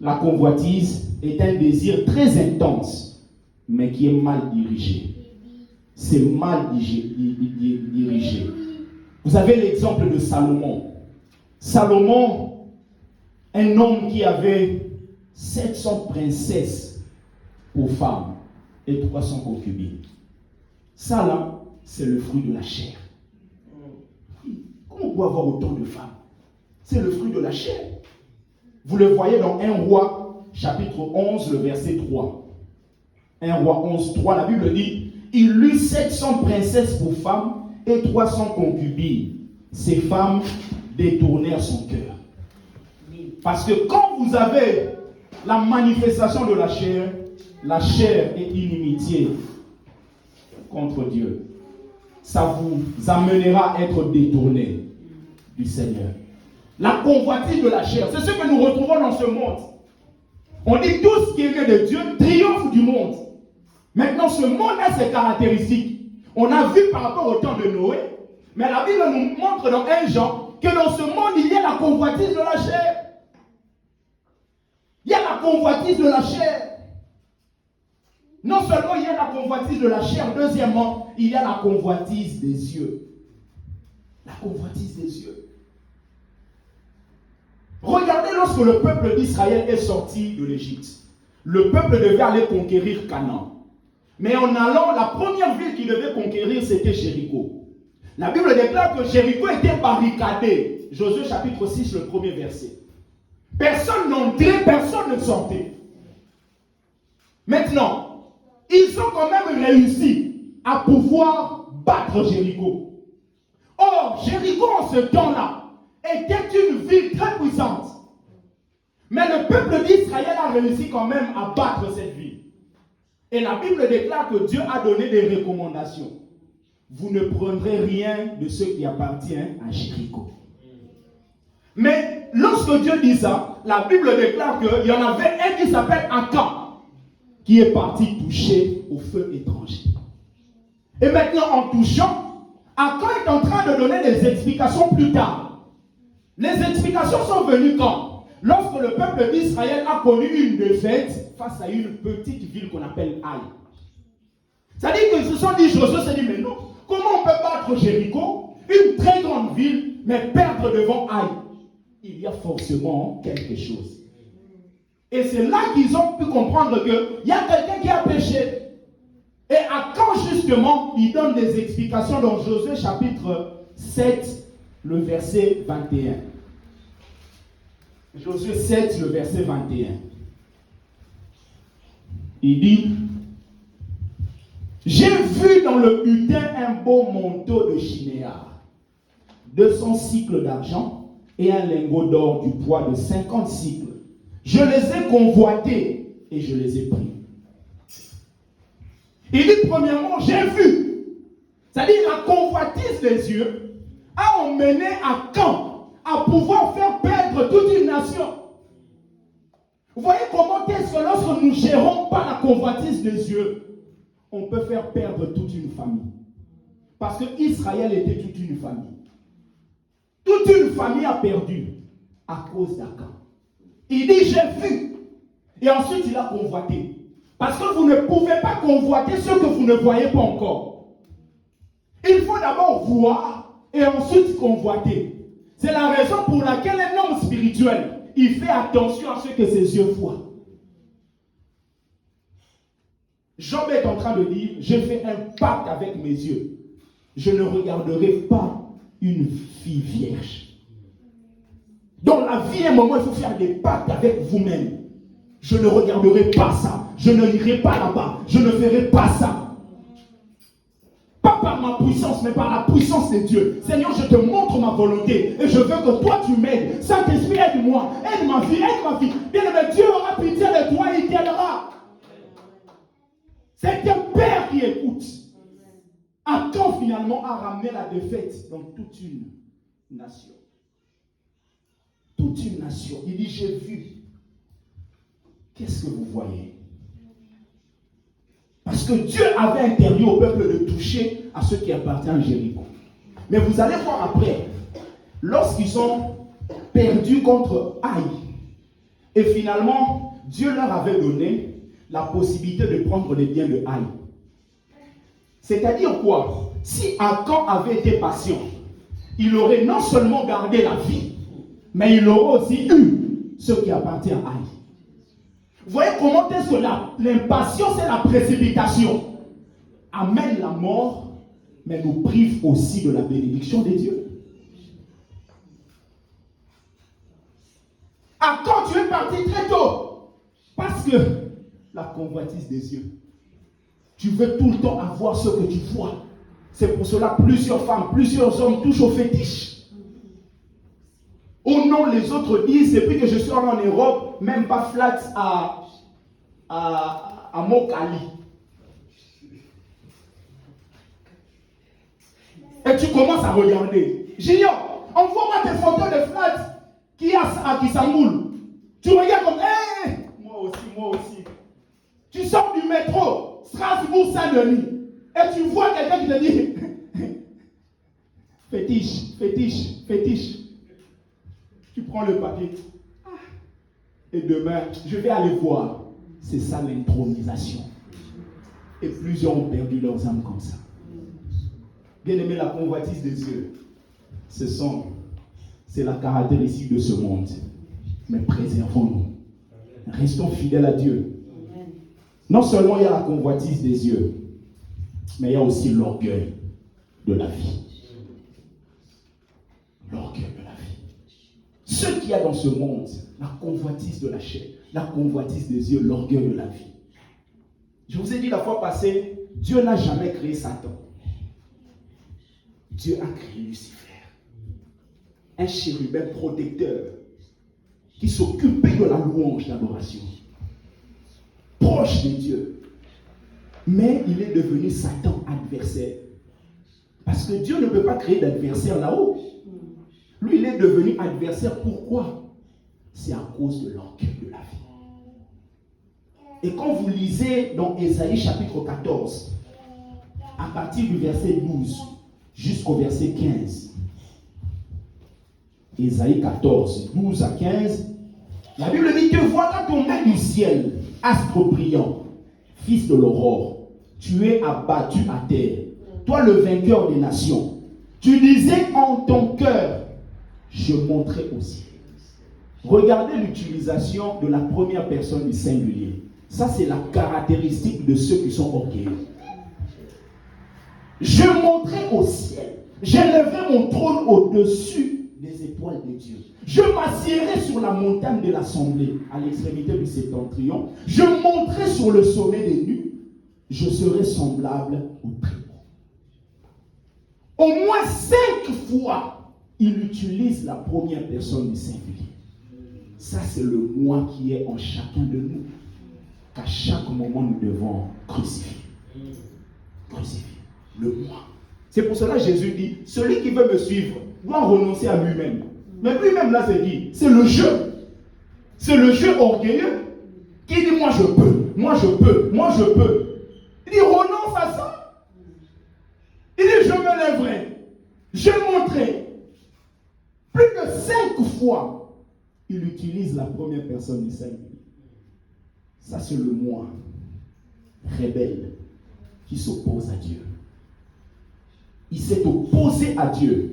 la convoitise est un désir très intense, mais qui est mal dirigé. C'est mal dirigé. Vous avez l'exemple de Salomon. Salomon, un homme qui avait 700 princesses pour femmes et 300 concubines. Ça là, c'est le fruit de la chair. Comment on peut avoir autant de femmes? C'est le fruit de la chair. Vous le voyez dans 1 Roi, chapitre 11, le verset 3. 1 Roi 11, 3, la Bible dit, il eut 700 princesses pour femmes et 300 concubines. Ces femmes détournèrent son cœur. Parce que quand vous avez la manifestation de la chair est inimitié contre Dieu. Ça vous amènera à être détourné du Seigneur. La convoitise de la chair, c'est ce que nous retrouvons dans ce monde. On dit tout ce qui est né de Dieu triomphe du monde. Maintenant, ce monde a ses caractéristiques. On a vu par rapport au temps de Noé, mais la Bible nous montre dans 1 Jean que dans ce monde, il y a la convoitise de la chair. Il y a la convoitise de la chair. Non seulement il y a la convoitise de la chair, deuxièmement, il y a la convoitise des yeux. La convoitise des yeux. Regardez lorsque le peuple d'Israël est sorti de l'Égypte. Le peuple devait aller conquérir Canaan. Mais en allant, la première ville qu'il devait conquérir, c'était Jéricho. La Bible déclare que Jéricho était barricadé. Josué chapitre 6, le premier verset. Personne n'entrait, personne ne sortait. Maintenant, ils ont quand même réussi à pouvoir battre Jéricho. Or, Jéricho en ce temps-là était une ville très puissante. Mais le peuple d'Israël a réussi quand même à battre cette ville. Et la Bible déclare que Dieu a donné des recommandations. Vous ne prendrez rien de ce qui appartient à Jéricho. Mais lorsque Dieu dit ça, la Bible déclare qu'il y en avait un qui s'appelle Akan, qui est parti toucher au feu étranger. Et maintenant, en touchant, Akan est en train de donner des explications plus tard. Les explications sont venues quand? Lorsque le peuple d'Israël a connu une défaite face à une petite ville qu'on appelle Haï. C'est-à-dire qu'ils se sont dit, Josué s'est dit, mais non, comment on peut battre Jéricho, une très grande ville, mais perdre devant Haï? Il y a forcément quelque chose. Et c'est là qu'ils ont pu comprendre qu'il y a quelqu'un qui a péché. Et à quand justement, il donne des explications dans Josué chapitre 7, le verset 21. Josué 7, le verset 21. Il dit, j'ai vu dans le butin un beau manteau de chinéar, 200 cycles d'argent, et un lingot d'or du poids de 50 cycles. Je les ai convoités et je les ai pris. Il dit premièrement, j'ai vu. C'est-à-dire la convoitise des yeux a emmené Akan à pouvoir faire perdre toute une nation. Vous voyez comment est-ce que lorsque nous ne gérons pas la convoitise des yeux, on peut faire perdre toute une famille. Parce que Israël était toute une famille. Toute une famille a perdu à cause d'Akan. Il dit, j'ai vu. Et ensuite, il a convoité. Parce que vous ne pouvez pas convoiter ce que vous ne voyez pas encore. Il faut d'abord voir et ensuite convoiter. C'est la raison pour laquelle un homme spirituel, il fait attention à ce que ses yeux voient. Job est en train de dire, j'ai fait un pacte avec mes yeux. Je ne regarderai pas une fille vierge. Dans la vie, à un moment, il faut faire des pactes avec vous-même. Je ne regarderai pas ça. Je ne lirai pas là-bas. Je ne ferai pas ça. Pas par ma puissance, mais par la puissance de Dieu. Seigneur, je te montre ma volonté. Et je veux que toi, tu m'aides. Saint-Esprit, aide-moi. Aide ma vie, aide ma vie. Bien aimé, Dieu aura pitié de toi et il t'aidera. C'est un père qui écoute. Akan finalement a ramené la défaite dans toute une nation. Toute une nation. Il dit, j'ai vu. Qu'est-ce que vous voyez? Parce que Dieu avait interdit au peuple de toucher à ce qui appartient à Jéricho. Mais vous allez voir après, lorsqu'ils sont perdus contre Haï, Et finalement, Dieu leur avait donné la possibilité de prendre les biens de Haï. C'est-à-dire quoi? Si Achan avait été patient, il aurait non seulement gardé la vie, mais il aurait aussi eu ce qui appartient à Haï. Vous voyez comment est-ce que l'impatience et la précipitation amènent la mort, mais nous privent aussi de la bénédiction des dieux. Achan, tu es parti très tôt, parce que la convoitise des yeux. Tu veux tout le temps avoir ce que tu vois. C'est pour cela que plusieurs femmes, plusieurs hommes touchent au fétiche. Au nom, les autres disent, depuis que je suis en Europe, même pas flat à Mokali. Et tu commences à regarder. Junior, envoie-moi tes photos de flat qui a à Kissamboul. Tu regardes comme, hey, moi aussi. Tu sors du métro, Strasbourg-Saint-Denis, et tu vois quelqu'un qui te dit, fétiche. Tu prends le papier. Et demain, je vais aller voir. C'est ça l'intronisation. Et plusieurs ont perdu leurs âmes comme ça. Bien aimé, la convoitise des yeux, c'est la caractéristique de ce monde. Mais préservons-nous. Restons fidèles à Dieu. Non seulement il y a la convoitise des yeux, mais il y a aussi l'orgueil de la vie. L'orgueil de la vie. Ce qu'il y a dans ce monde, la convoitise de la chair, la convoitise des yeux, l'orgueil de la vie. Je vous ai dit la fois passée, Dieu n'a jamais créé Satan. Dieu a créé Lucifer. Un chérubin protecteur qui s'occupait de la louange, d'adoration. Proche de Dieu. Mais il est devenu Satan adversaire. Parce que Dieu ne peut pas créer d'adversaire là-haut. Lui, il est devenu adversaire. Pourquoi? C'est à cause de l'orgueil de la vie. Et quand vous lisez dans Ésaïe chapitre 14, à partir du verset 12 jusqu'au verset 15, Ésaïe 14, 12 à 15, la Bible dit que voilà tombé du ciel, astre brillant, fils de l'aurore, tu es abattu à terre, toi le vainqueur des nations. Tu disais en ton cœur, je monterai au ciel. Regardez l'utilisation de la première personne du singulier. Ça, c'est la caractéristique de ceux qui sont orgueilleux. Je monterai au ciel. J'élèverai mon trône au-dessus des étoiles de Dieu. Je m'assiérai sur la montagne de l'assemblée, à l'extrémité du septentrion. Je monterai sur le sommet des nues. Je serai semblable au Très-Haut. Au moins 5 fois, il utilise la première personne du singulier. Ça, c'est le moi qui est en chacun de nous. Qu'à chaque moment, nous devons crucifier. Crucifier. Le moi. C'est pour cela que Jésus dit, celui qui veut me suivre doit renoncer à lui-même. Mais lui-même, là, c'est qui? C'est le jeu. C'est le jeu orgueilleux qui dit, moi je peux, moi je peux, moi je peux. Il dit, renonce à ça. Il dit, je me lèverai, je monterai. Plus de 5 fois, il utilise la première personne du singulier. Ça, c'est le moi rebelle qui s'oppose à Dieu. Il s'est opposé à Dieu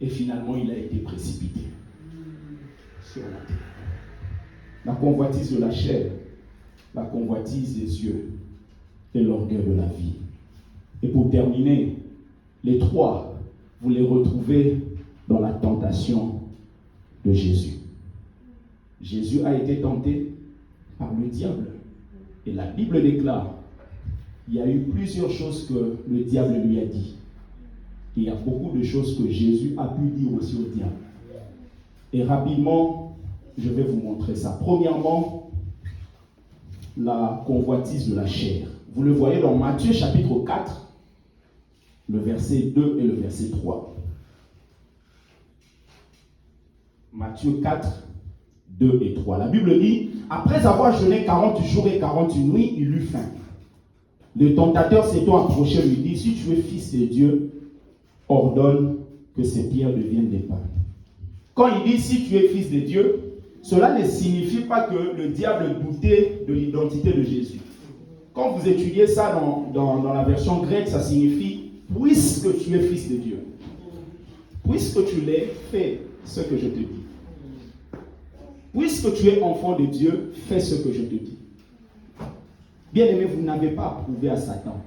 et finalement il a été précipité sur la terre. La convoitise de la chair, la convoitise des yeux et l'orgueil de la vie. Et pour terminer, les 3, vous les retrouvez dans la tentation de Jésus. Jésus a été tenté par le diable. Et la Bible déclare, il y a eu plusieurs choses que le diable lui a dit. Et il y a beaucoup de choses que Jésus a pu dire aussi au diable. Et rapidement, je vais vous montrer ça. Premièrement, la convoitise de la chair. Vous le voyez dans Matthieu chapitre 4, le verset 2 et le verset 3. Matthieu 4, 2 et 3. La Bible dit, après avoir jeûné 40 jours et 40 nuits, il eut faim. Le tentateur s'étant approché lui dit, si tu es fils de Dieu, ordonne que ces pierres deviennent des pains. Quand il dit, si tu es fils de Dieu, Cela ne signifie pas que le diable doutait de l'identité de Jésus. Quand vous étudiez ça dans la version grecque, ça signifie « puisque tu es fils de Dieu ». Puisque tu l'es, fais ce que je te dis. Puisque tu es enfant de Dieu, fais ce que je te dis. Bien-aimé, vous n'avez pas à prouver à Satan.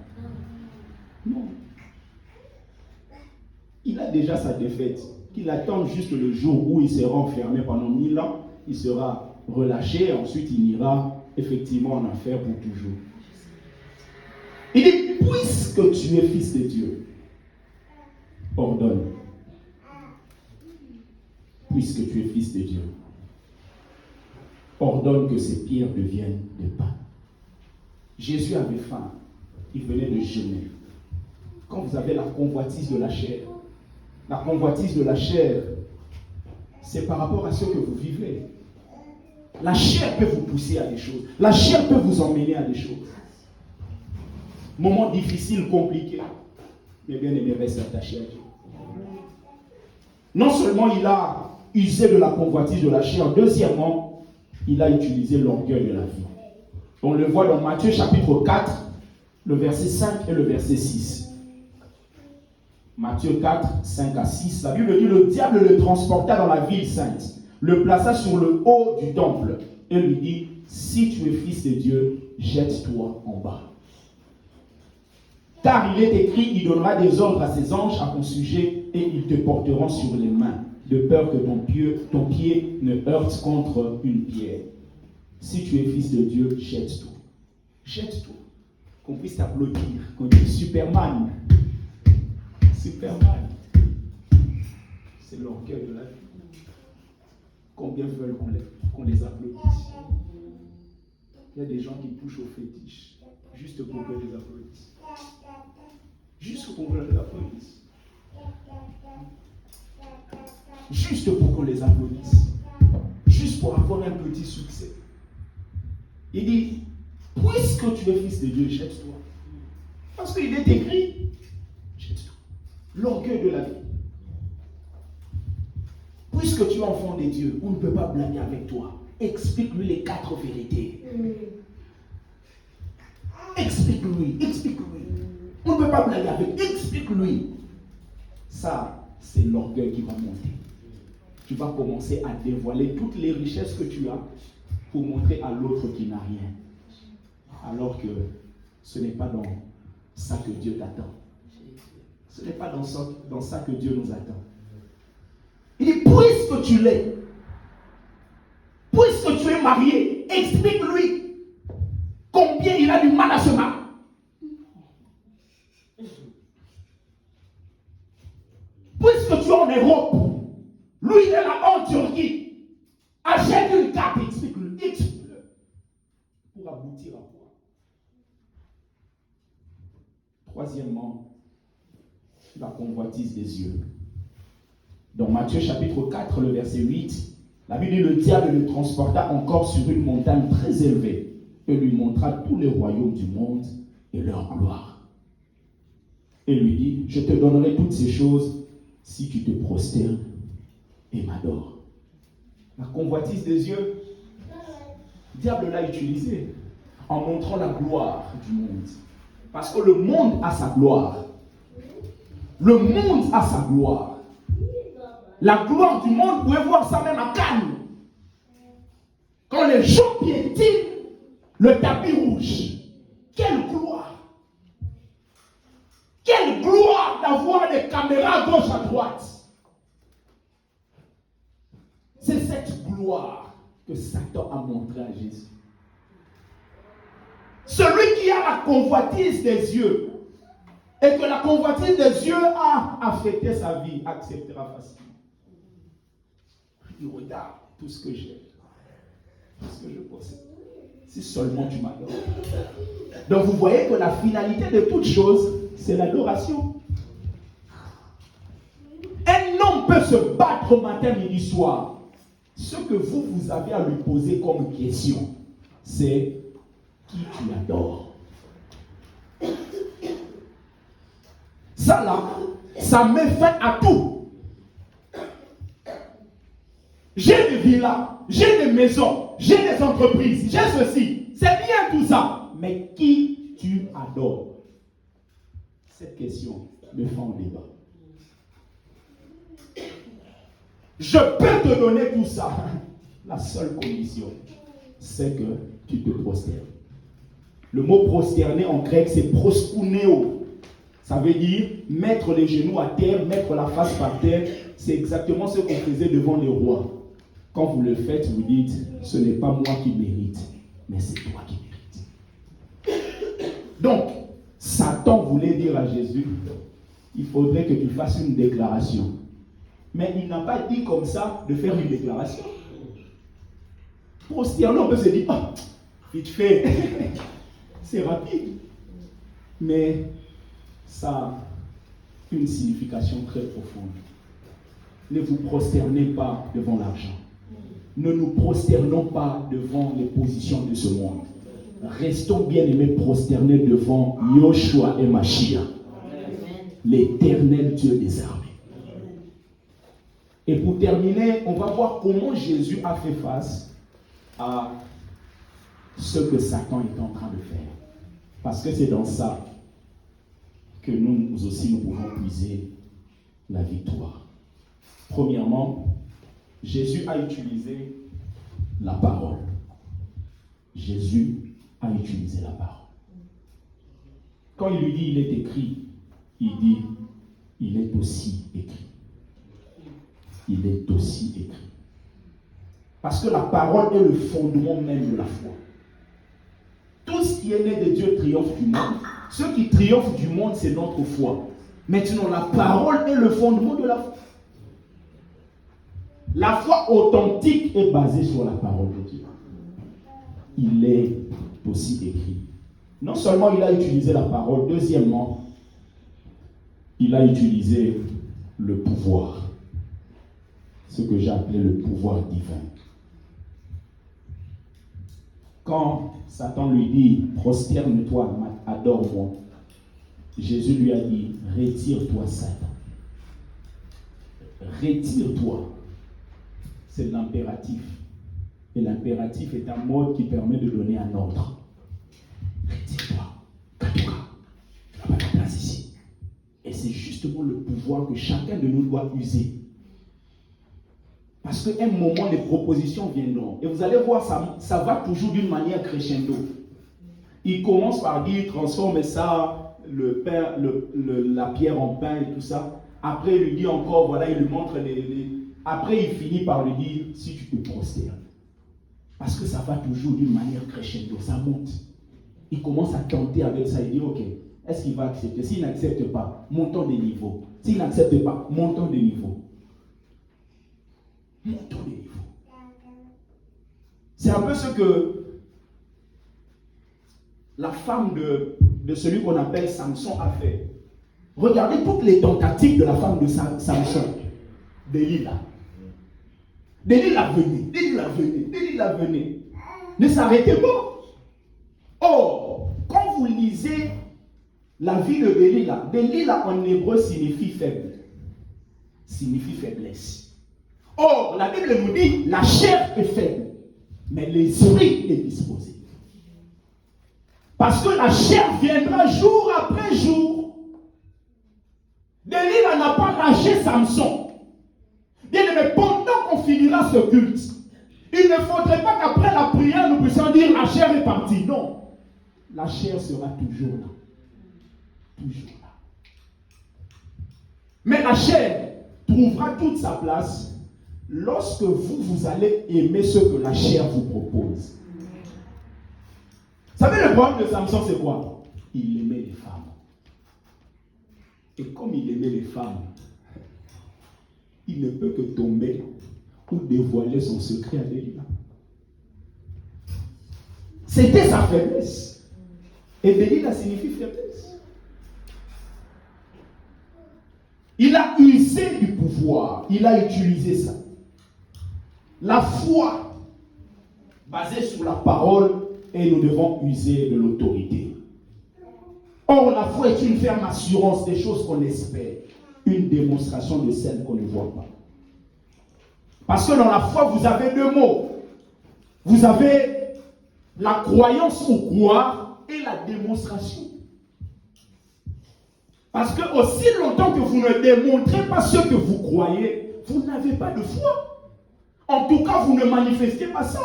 Non. Il a déjà sa défaite. Qu'il attende juste le jour où il sera enfermé pendant 1000 ans, il sera relâché, et ensuite il ira effectivement en enfer pour toujours. Il dit, puisque tu es fils de Dieu, ordonne. Puisque tu es fils de Dieu, ordonne que ces pierres deviennent des pains. Jésus avait faim, il venait de jeûner. Quand vous avez la convoitise de la chair, c'est par rapport à ce que vous vivez. La chair peut vous pousser à des choses. La chair peut vous emmener à des choses. Moment difficile, compliqué. Mais bien aimé, reste attaché à Dieu. Non seulement il a usé de la convoitise de la chair, deuxièmement, il a utilisé l'orgueil de la vie. On le voit dans Matthieu chapitre 4, le verset 5 et le verset 6. Matthieu 4, 5 à 6, la Bible dit, le diable le transporta dans la ville sainte, le plaça sur le haut du temple et lui dit, si tu es fils de Dieu, jette-toi en bas. Car il est écrit, il donnera des ordres à ses anges à ton sujet et ils te porteront sur les mains, de peur que ton pied ne heurte contre une pierre. Si tu es fils de Dieu, jette-toi. Jette-toi. Qu'on puisse t'applaudir, qu'on dise Superman. Superman. C'est l'orgueil de la vie. Combien veulent qu'on les applaudisse? Il y a des gens qui touchent au fétiche juste pour qu'on les applaudisse. Juste pour qu'on les applaudisse. Juste pour qu'on les applaudisse. Juste pour avoir un petit succès. Il dit, puisque tu es fils de Dieu, jette-toi. Parce qu'il est écrit, jette-toi. L'orgueil de la vie. Puisque tu es enfant de Dieu, on ne peut pas blaguer avec toi. Explique-lui les 4 vérités. Explique-lui. On ne peut pas blaguer avec. Explique-lui. Ça, c'est l'orgueil qui va monter. Tu vas commencer à dévoiler toutes les richesses que tu as pour montrer à l'autre qui n'a rien. Alors que ce n'est pas dans ça que Dieu t'attend. Ce n'est pas dans ça que Dieu nous attend. Il dit, puisque tu l'es, puisque tu es marié, explique-lui combien il a du mal à se marier. Puisque tu es en Europe, lui il est là en Turquie, achète une carte, explique-le, pour aboutir à quoi? Troisièmement, la convoitise des yeux. Dans Matthieu chapitre 4, le verset 8, la Bible dit, le diable le transporta encore sur une montagne très élevée et lui montra tous les royaumes du monde et leur gloire. Et lui dit, je te donnerai toutes ces choses si tu te prosternes et m'adores. La convoitise des yeux, le diable l'a utilisée en montrant la gloire du monde. Parce que le monde a sa gloire. Le monde a sa gloire. La gloire du monde, vous pouvez voir ça même à Cannes. Quand les gens piétinent le tapis rouge. Quelle gloire! Quelle gloire d'avoir des caméras à gauche à droite. C'est cette gloire que Satan a montré à Jésus. Celui qui a la convoitise des yeux et que la convoitise des yeux a affecté sa vie, acceptera facilement. Il regarde tout ce que j'ai, tout ce que je possède. Si seulement tu m'adores. Donc vous voyez que la finalité de toute chose, c'est l'adoration. Un homme peut se battre matin, midi, soir. Ce que vous avez à lui poser comme question, c'est qui tu adores. Ça là, ça met fin à tout. j'ai des villas, j'ai des maisons, j'ai des entreprises, j'ai ceci. C'est bien tout ça. Mais qui tu adores? Cette question me fait un débat. Je peux te donner tout ça. La seule condition, c'est que tu te prosternes. Le mot prosterner en grec, c'est proskuneo. Ça veut dire mettre les genoux à terre, mettre la face par terre. C'est exactement ce qu'on faisait devant les rois. Quand vous le faites, vous dites, ce n'est pas moi qui mérite, mais c'est toi qui mérites. Donc, Satan voulait dire à Jésus, il faudrait que tu fasses une déclaration. Mais il n'a pas dit comme ça de faire une déclaration. Prosterner, on peut se dire, oh, vite fait, c'est rapide. Mais ça a une signification très profonde. Ne vous prosternez pas devant l'argent. Ne nous prosternons pas devant les positions de ce monde. Restons bien aimés prosternés devant Yoshua et Mashiach, l'Éternel Dieu des armées. Et pour terminer, on va voir comment Jésus a fait face à ce que Satan est en train de faire. Parce que c'est dans ça que nous aussi nous pouvons puiser la victoire. Premièrement, Jésus a utilisé la parole. Jésus a utilisé la parole. Quand il lui dit il est écrit, il dit il est aussi écrit. Il est aussi écrit. Parce que la parole est le fondement même de la foi. Tout ce qui est né de Dieu triomphe du monde. Ce qui triomphe du monde, c'est notre foi. Maintenant, la parole est le fondement de la foi. La foi authentique est basée sur la parole de Dieu. Il est aussi écrit. Non seulement il a utilisé la parole, deuxièmement, il a utilisé le pouvoir. Ce que j'ai appelé le pouvoir divin. Quand Satan lui dit, prosterne-toi, adore-moi, Jésus lui a dit, retire-toi, Satan. Retire-toi. C'est l'impératif. Et l'impératif est un mot qui permet de donner un ordre. Retire-toi, calme-toi, tu n'as pas de place ici. Et c'est justement le pouvoir que chacun de nous doit user. Parce qu'à un moment, les propositions viendront. Et vous allez voir, ça va toujours d'une manière crescendo. Il commence par dire, transforme ça, le pain, la pierre en pain et tout ça. Après, il lui dit encore, voilà, il lui montre Après, il finit par lui dire, si tu te prosternes. Parce que ça va toujours d'une manière crescendo, ça monte. Il commence à tenter avec ça, il dit, ok, est-ce qu'il va accepter? S'il n'accepte pas, montons des niveaux. S'il n'accepte pas, montons des niveaux. Montons des niveaux. C'est un peu ce que la femme de celui qu'on appelle Samson a fait. Regardez toutes les tentatives de la femme de Samson. Delilah. Delilah venait. Ne s'arrêtez pas. Oh, quand vous lisez la vie de Delilah, Delilah en hébreu signifie faible. Signifie faiblesse. Or, la Bible nous dit, la chair est faible, mais l'esprit est disposé. Parce que la chair viendra jour après jour. Delilah n'a pas lâché Samson. Bien-aimé, pendant qu'on finira ce culte, il ne faudrait pas qu'après la prière, nous puissions dire la chair est partie. Non. La chair sera toujours là. Toujours là. Mais la chair trouvera toute sa place lorsque vous allez aimer ce que la chair vous propose. Vous savez, le problème de Samson, c'est quoi? Il aimait les femmes. Et comme il aimait les femmes, il ne peut que tomber ou dévoiler son secret à Delilah. C'était sa faiblesse. Et Delilah signifie faiblesse. Il a usé du pouvoir. Il a utilisé ça. La foi basée sur la parole, et nous devons user de l'autorité. Or, la foi est une ferme assurance des choses qu'on espère, une démonstration de celles qu'on ne voit pas. Parce que dans la foi, vous avez deux mots. Vous avez la croyance ou croire et la démonstration. Parce que aussi longtemps que vous ne démontrez pas ce que vous croyez, vous n'avez pas de foi. En tout cas, vous ne manifestez pas ça.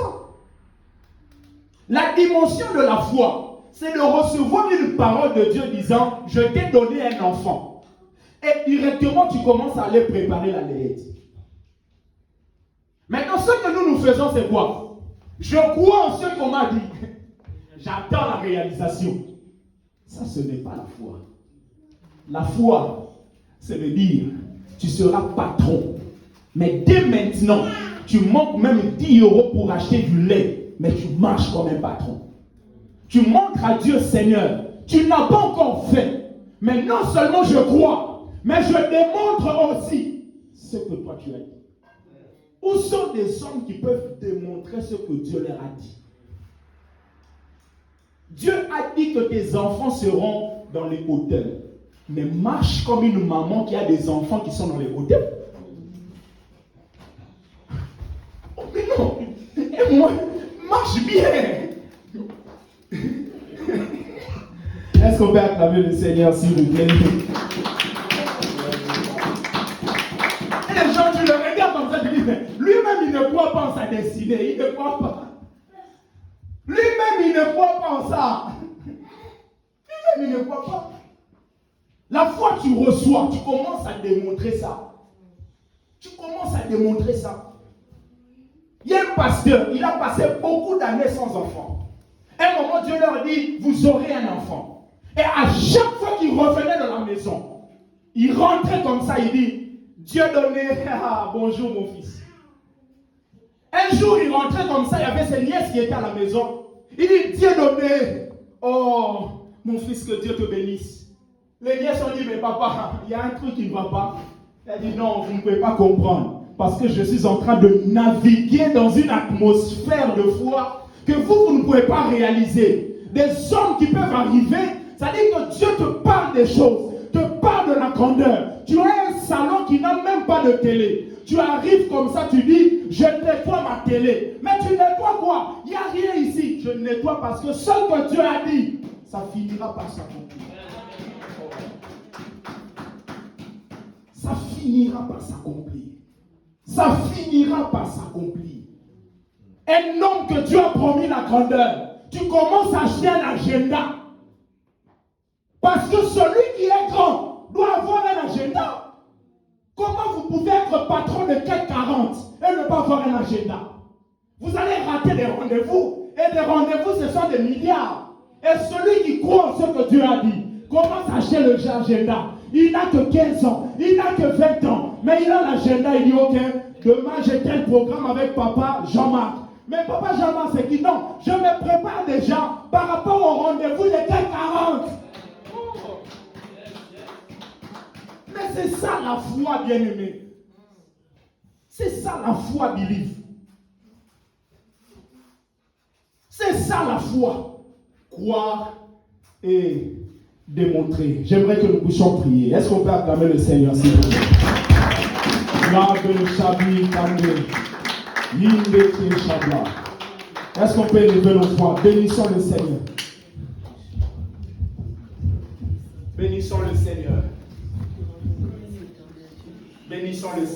La dimension de la foi, c'est de recevoir une parole de Dieu disant, je t'ai donné un enfant. Et directement, tu commences à aller préparer la layette. Maintenant, ce que nous faisons, c'est quoi? Je crois en ce qu'on m'a dit. J'attends la réalisation. Ça, ce n'est pas la foi. La foi, c'est de dire, tu seras patron. Mais dès maintenant, tu manques même 10 € pour acheter du lait, mais tu marches comme un patron. Tu montres à Dieu, Seigneur, tu n'as pas encore fait. Mais non seulement je crois, mais je démontre aussi ce que toi tu as dit. Où sont des hommes qui peuvent démontrer ce que Dieu leur a dit? Dieu a dit que tes enfants seront dans les hôtels. Mais marche comme une maman qui a des enfants qui sont dans les hôtels. Oh, mais non. Et moi, marche bien. Est-ce qu'on peut acclamer le Seigneur, s'il vous plaît? Et les gens, tu le regardes comme ça, tu dis, mais lui-même, il ne croit pas en sa destinée. Il ne croit pas. Lui-même, il ne croit pas en ça. Lui-même, il ne croit pas. La foi, tu reçois, tu commences à démontrer ça. Tu commences à démontrer ça. Il y a un pasteur, il a passé beaucoup d'années sans enfant. À un moment, Dieu leur dit, vous aurez un enfant. Et à chaque fois qu'il revenait dans la maison, il rentrait comme ça, il dit, Dieu donnait, bonjour mon fils. Un jour, il rentrait comme ça, il y avait ses nièces qui étaient à la maison. Il dit, Dieu donnait, oh, mon fils, que Dieu te bénisse. Les nièces ont dit, mais papa, il y a un truc qui ne va pas. Il a dit, non, vous ne pouvez pas comprendre. Parce que je suis en train de naviguer dans une atmosphère de foi que vous ne pouvez pas réaliser. Des hommes qui peuvent arriver, c'est-à-dire que Dieu te parle des choses, te parle de la grandeur. Tu as un salon qui n'a même pas de télé. Tu arrives comme ça, tu dis, je nettoie ma télé. Mais tu nettoies quoi? Il n'y a rien ici. Je nettoie parce que ce que Dieu a dit, ça finira par s'accomplir. Ça finira par s'accomplir. Ça finira par s'accomplir. Un homme que Dieu a promis la grandeur, tu commences à acheter un agenda. Parce que celui qui est grand doit avoir un agenda. Comment vous pouvez être patron de CAC 40 et ne pas avoir un agenda? Vous allez rater des rendez-vous. Et des rendez-vous, ce sont des milliards. Et celui qui croit en ce que Dieu a dit, commence à acheter le agenda. Il n'a que 15 ans, il n'a que 20 ans, mais il a l'agenda, il dit ok, demain j'ai tel programme avec papa Jean-Marc. Mais papa Jean-Marc, c'est qui? Non, je me prépare déjà par rapport au rendez-vous des CAC 40. Mais c'est ça la foi, bien-aimé. C'est ça la foi, believe. C'est ça la foi. Croire et démontrer. J'aimerais que nous puissions prier. Est-ce qu'on peut acclamer le Seigneur, s'il vous plaît? Est-ce qu'on peut élever nos voix? Bénissons le Seigneur. Bénissons le Seigneur. Bénissons le Seigneur.